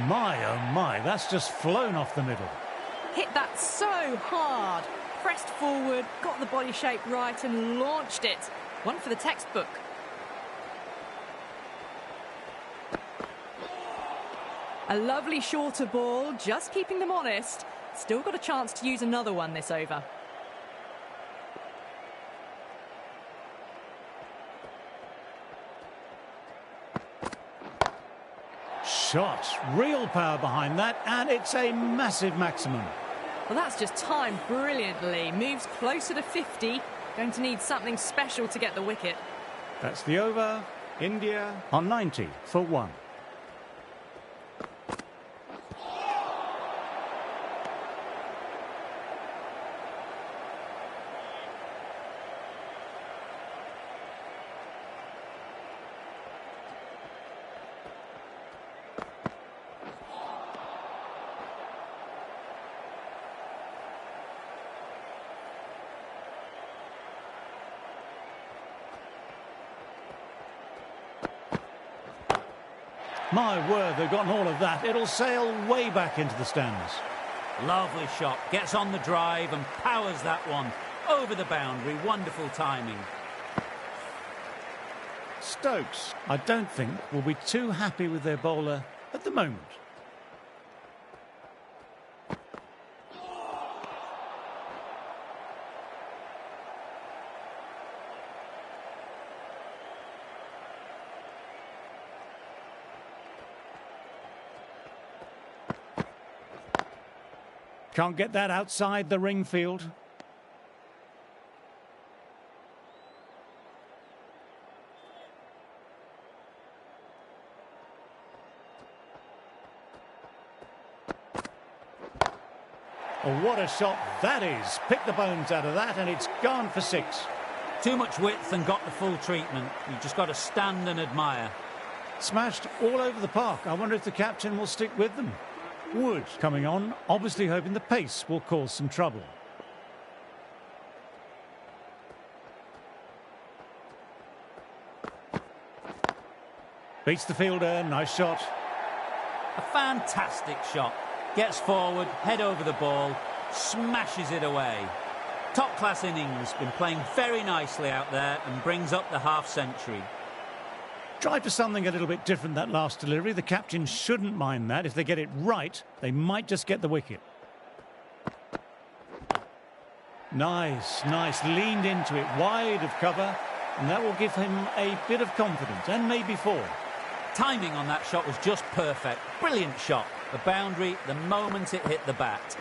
My, oh my, that's just flown off the middle. Hit that so hard. Pressed forward, got the body shape right and launched it. One for the textbook. A lovely shorter ball, just keeping them honest. Still got a chance to use another one this over. Shot, real power behind that, and it's a massive maximum. Well, that's just timed brilliantly. Moves closer to 50. Going to need something special to get the wicket. That's the over. India on 90 for 1. My word, they've gotten all of that. It'll sail way back into the stands. Lovely shot. Gets on the drive and powers that one over the boundary. Wonderful timing. Stokes, I don't think, will be too happy with their bowler at the moment. Can't get that outside the ring field. Oh, what a shot that is. Pick the bones out of that and it's gone for 6. Too much width and got the full treatment. You've just got to stand and admire. Smashed all over the park. I wonder if the captain will stick with them. Wood coming on, obviously hoping the pace will cause some trouble. Beats the fielder, nice shot. A fantastic shot. Gets forward, head over the ball, smashes it away. Top-class innings, been playing very nicely out there and brings up the half-century. Tried for something a little bit different that last delivery. The captain shouldn't mind that. If they get it right, they might just get the wicket. Nice, nice. Leaned into it, wide of cover, and that will give him a bit of confidence, and maybe 4. Timing on that shot was just perfect. Brilliant shot. The boundary, the moment it hit the bat.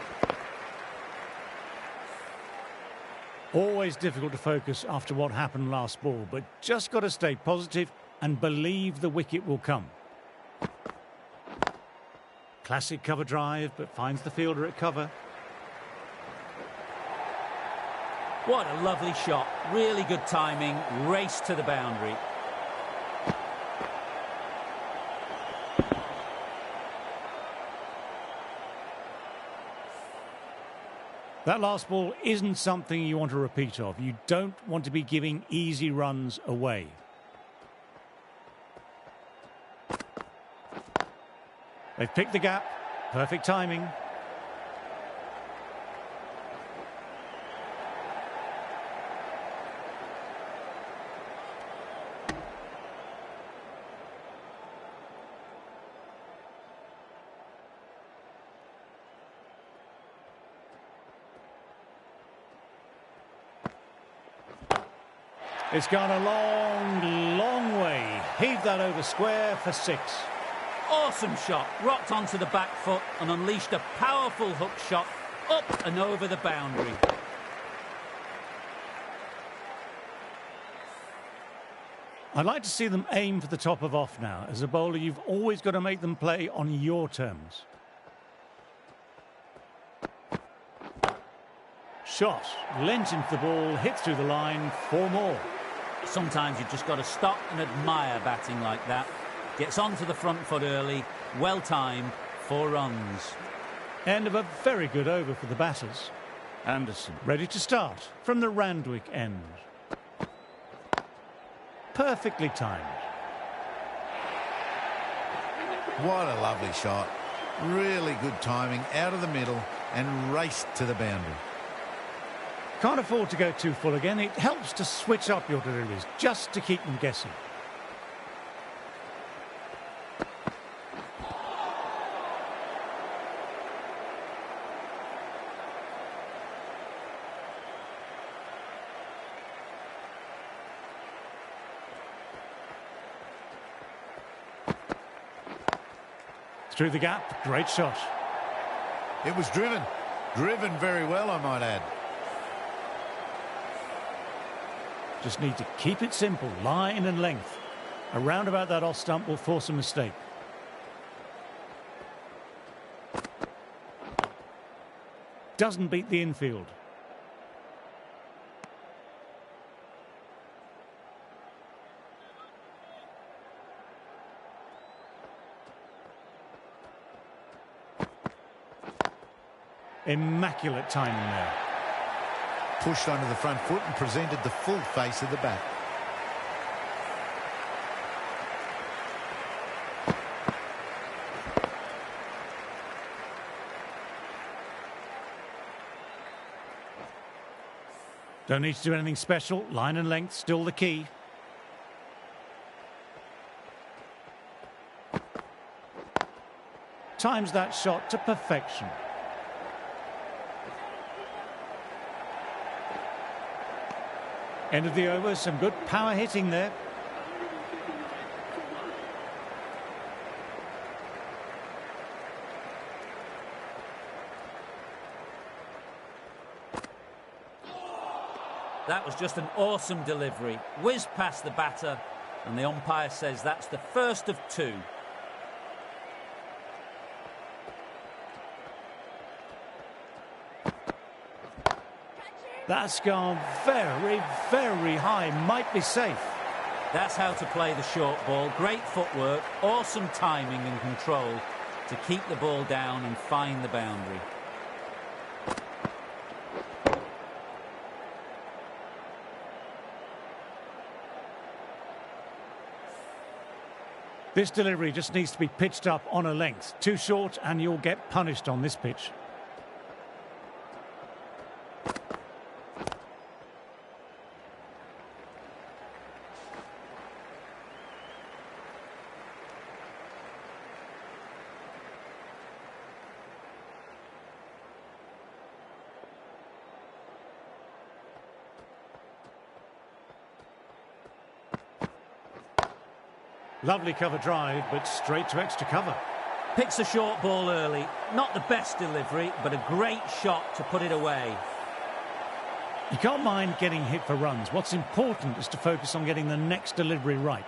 Always difficult to focus after what happened last ball, but just got to stay positive and believe the wicket will come. Classic cover drive, but finds the fielder at cover. What a lovely shot. Really good timing. Race to the boundary. That last ball isn't something you want to repeat of. You don't want to be giving easy runs away. They've picked the gap. Perfect timing. It's gone a long, long way. Heave that over square for 6. Awesome shot. Rocked onto the back foot and unleashed a powerful hook shot up and over the boundary. I'd like to see them aim for the top of off now. As a bowler, you've always got to make them play on your terms. Shot. Lent into the ball, hit through the line, 4 more. Sometimes you've just got to stop and admire batting like that. Gets onto the front foot early, well timed, 4 runs. End of a very good over for the batters. Anderson, ready to start from the Randwick end. Perfectly timed. What a lovely shot. Really good timing, out of the middle and raced to the boundary. Can't afford to go too full again. It helps to switch up your deliveries just to keep them guessing. Through the gap, great shot. It was driven very well, I might add. Just need to keep it simple, line and length. Around about that off stump will force a mistake. Doesn't beat the infield. Immaculate timing there. Pushed onto the front foot and presented the full face of the bat. Don't need to do anything special. Line and length still the key. Times that shot to perfection. End of the over, some good power hitting there. That was just an awesome delivery. Whizzed past the batter, and the umpire says that's the first of two. That's gone very, very high. Might be safe. That's how to play the short ball. Great footwork, awesome timing and control to keep the ball down and find the boundary. This delivery just needs to be pitched up on a length. Too short and you'll get punished on this pitch. Lovely cover drive, but straight to extra cover. Picks a short ball early. Not the best delivery, but a great shot to put it away. You can't mind getting hit for runs. What's important is to focus on getting the next delivery right.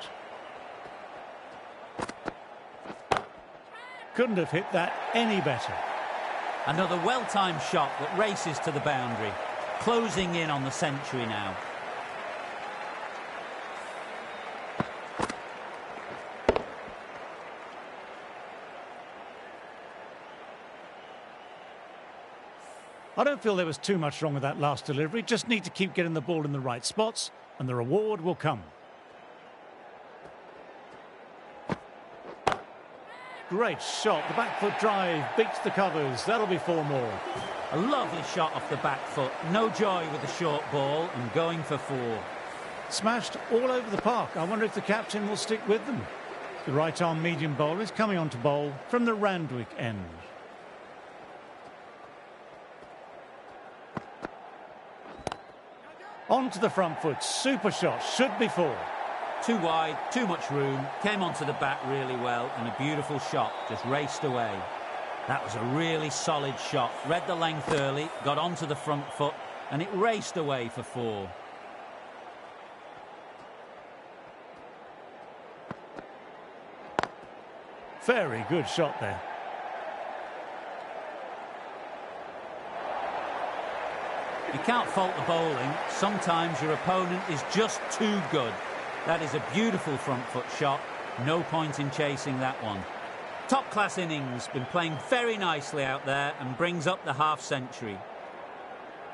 Couldn't have hit that any better. Another well-timed shot that races to the boundary. Closing in on the century now. I don't feel there was too much wrong with that last delivery. Just need to keep getting the ball in the right spots, and the reward will come. Great shot. The back foot drive beats the covers. That'll be 4 more. A lovely shot off the back foot. No joy with the short ball and going for 4. Smashed all over the park. I wonder if the captain will stick with them. The right-arm medium bowler is coming on to bowl from the Randwick end. On to the front foot. Super shot. Should be 4. Too wide, too much room. Came onto the bat really well and a beautiful shot. Just raced away. That was a really solid shot. Read the length early, got onto the front foot and it raced away for 4. Very good shot there. You can't fault the bowling. Sometimes your opponent is just too good. That is a beautiful front foot shot. No point in chasing that one. Top class innings. Been playing very nicely out there and brings up the half century.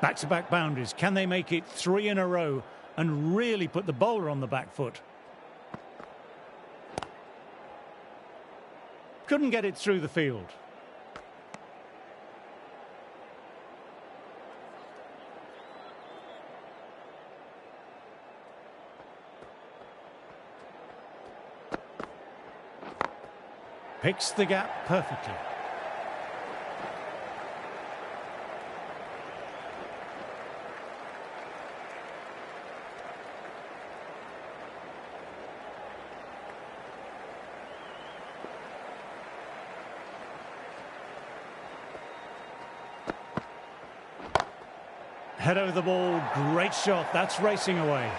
Back-to-back boundaries. Can they make it 3 in a row and really put the bowler on the back foot? Couldn't get it through the field. Picks the gap perfectly. Head over the ball, great shot, that's racing away.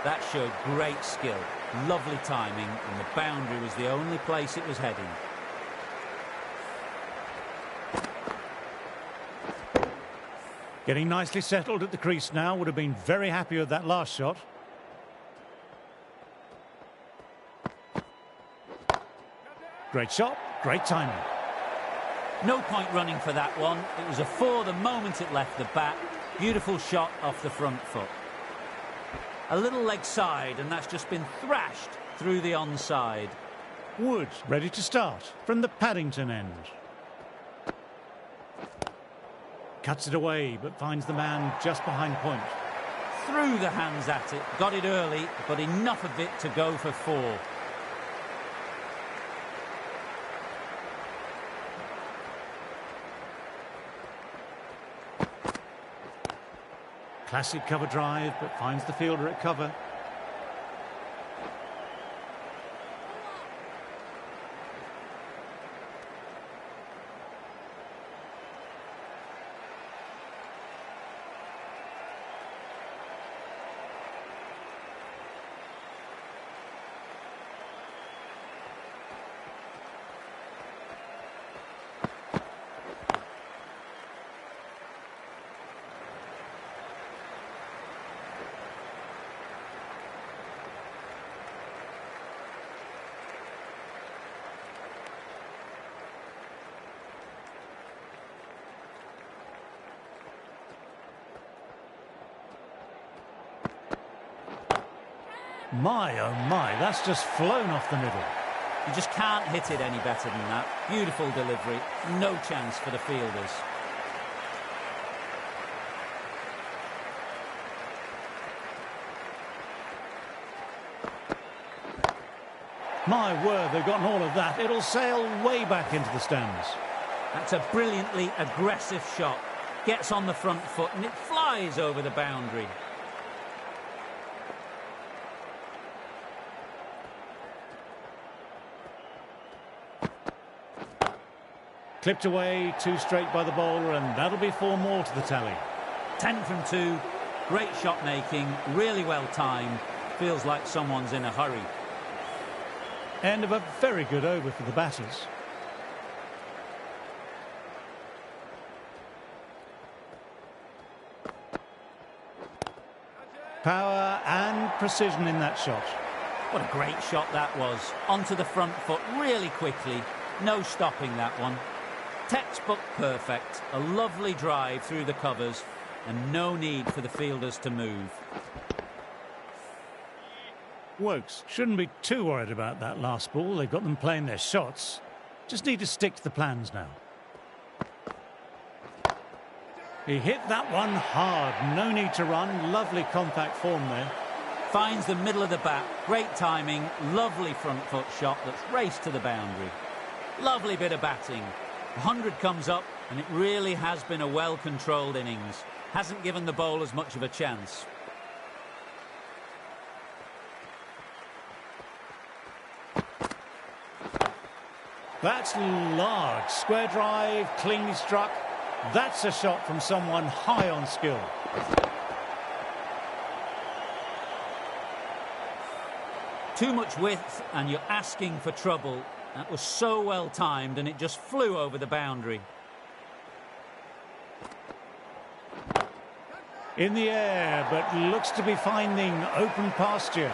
That showed great skill, lovely timing, and the boundary was the only place it was heading. Getting nicely settled at the crease now, would have been very happy with that last shot. Great shot, great timing. No point running for that one. It was a 4 the moment it left the bat. Beautiful shot off the front foot. A little leg side, and that's just been thrashed through the onside. Wood ready to start from the Paddington end. Cuts it away, but finds the man just behind point. Threw the hands at it, got it early, but enough of it to go for 4. Classic cover drive, but finds the fielder at cover. My, oh my, that's just flown off the middle. You just can't hit it any better than that. Beautiful delivery, no chance for the fielders. My word, they've gotten all of that. It'll sail way back into the stands. That's a brilliantly aggressive shot. Gets on the front foot and it flies over the boundary. Clipped away, 2 straight by the bowler, and that'll be 4 more to the tally. 10 from 2, great shot making, really well timed. Feels like someone's in a hurry. End of a very good over for the batters. Power and precision in that shot. What a great shot that was. Onto the front foot really quickly. No stopping that one. Textbook perfect. A lovely drive through the covers and no need for the fielders to move. Wokes shouldn't be too worried about that last ball. They've got them playing their shots. Just need to stick to the plans now. He hit that one hard. No need to run. Lovely compact form there. Finds the middle of the bat. Great timing. Lovely front foot shot that's raced to the boundary. Lovely bit of batting. 100 comes up and it really has been a well-controlled innings. Hasn't given the bowlers much of a chance. That's large. Square drive, cleanly struck. That's a shot from someone high on skill. Too much width and you're asking for trouble. That was so well timed and it just flew over the boundary. In the air, but looks to be finding open pasture.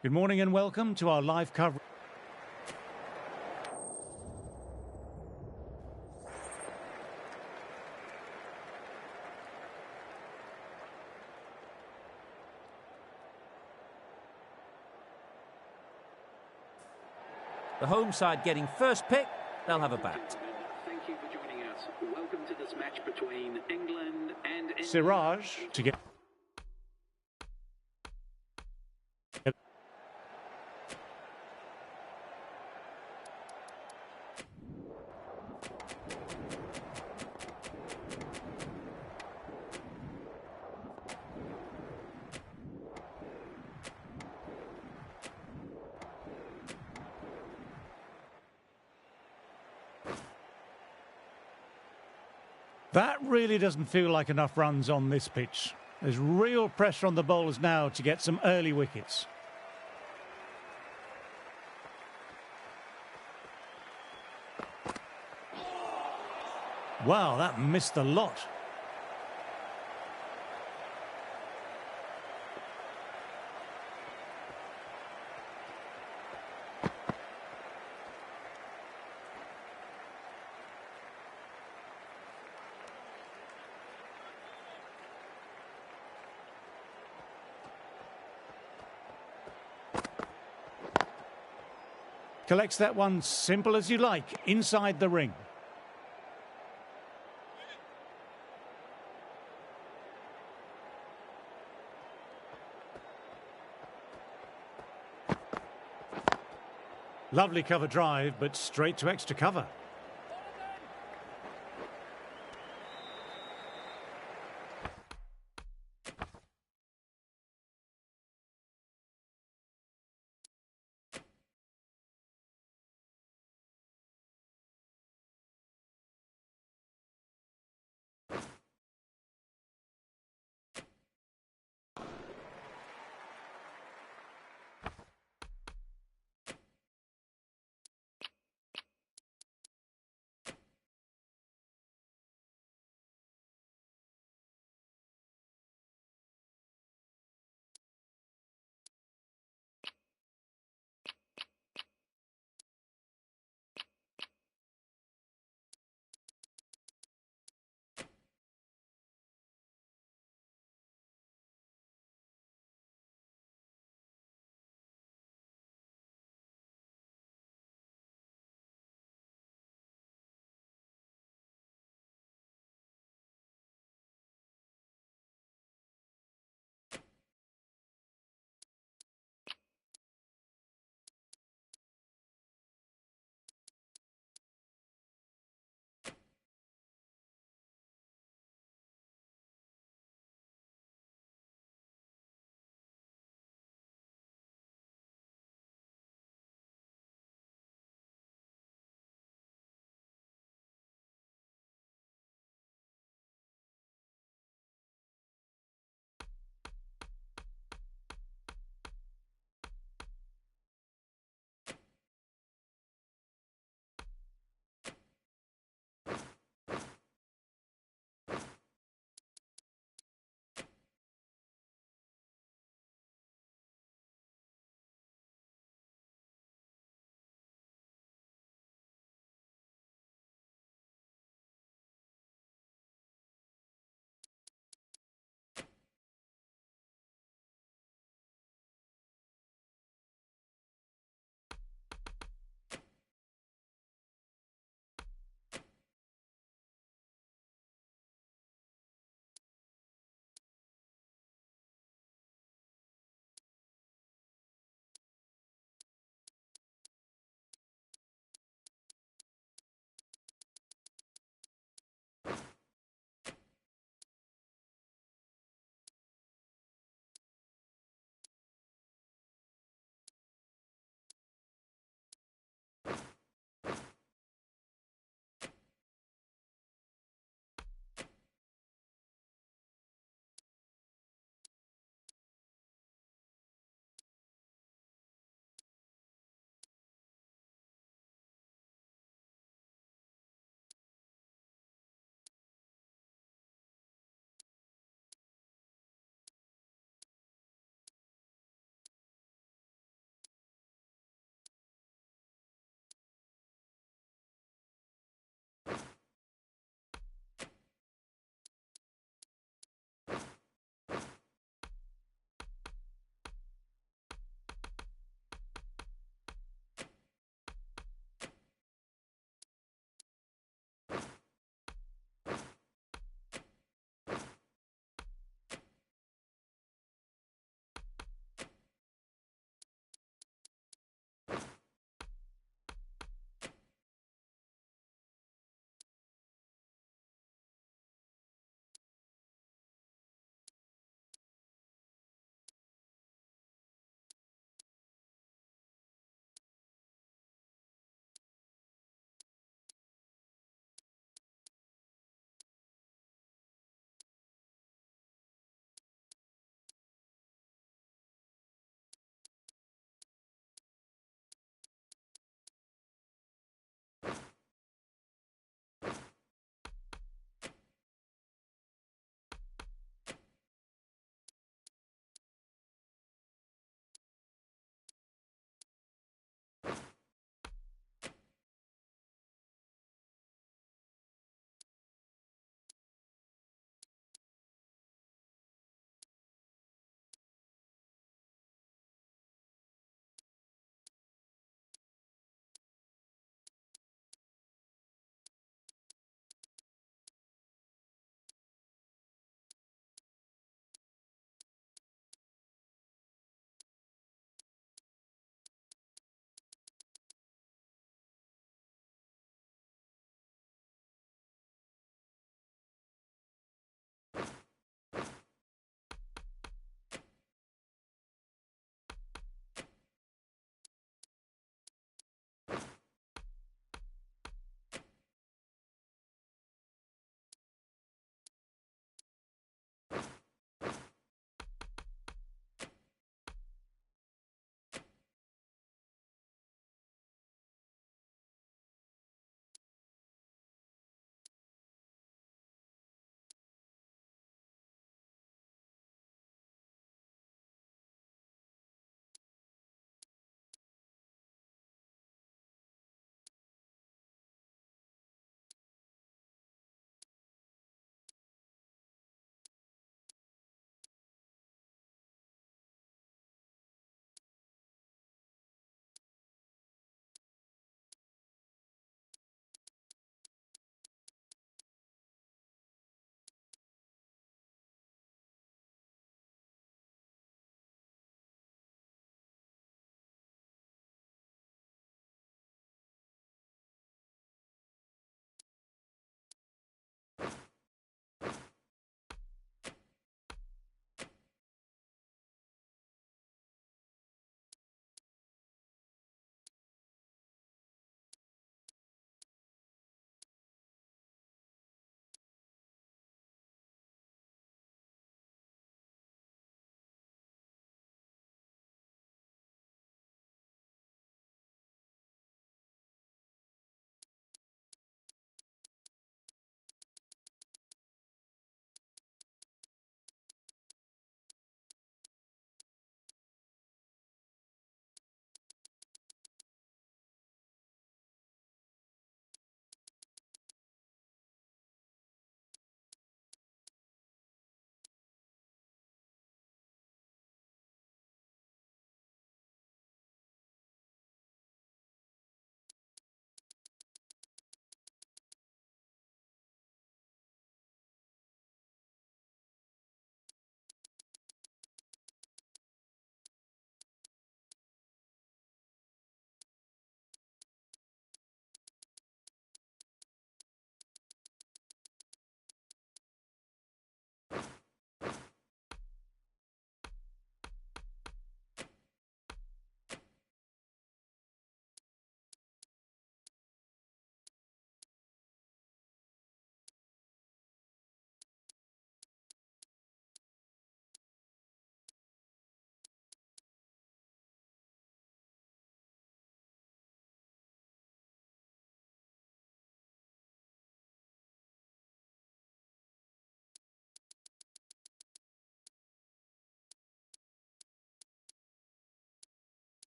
Good morning and welcome to our live coverage. The home side getting first pick, they'll have a bat. Thank you for joining us. Welcome to this match between England and Siraj to get. That really doesn't feel like enough runs on this pitch. There's real pressure on the bowlers now to get some early wickets. Wow, that missed the lot. Collects that one simple as you like, inside the ring. Lovely cover drive, but straight to extra cover.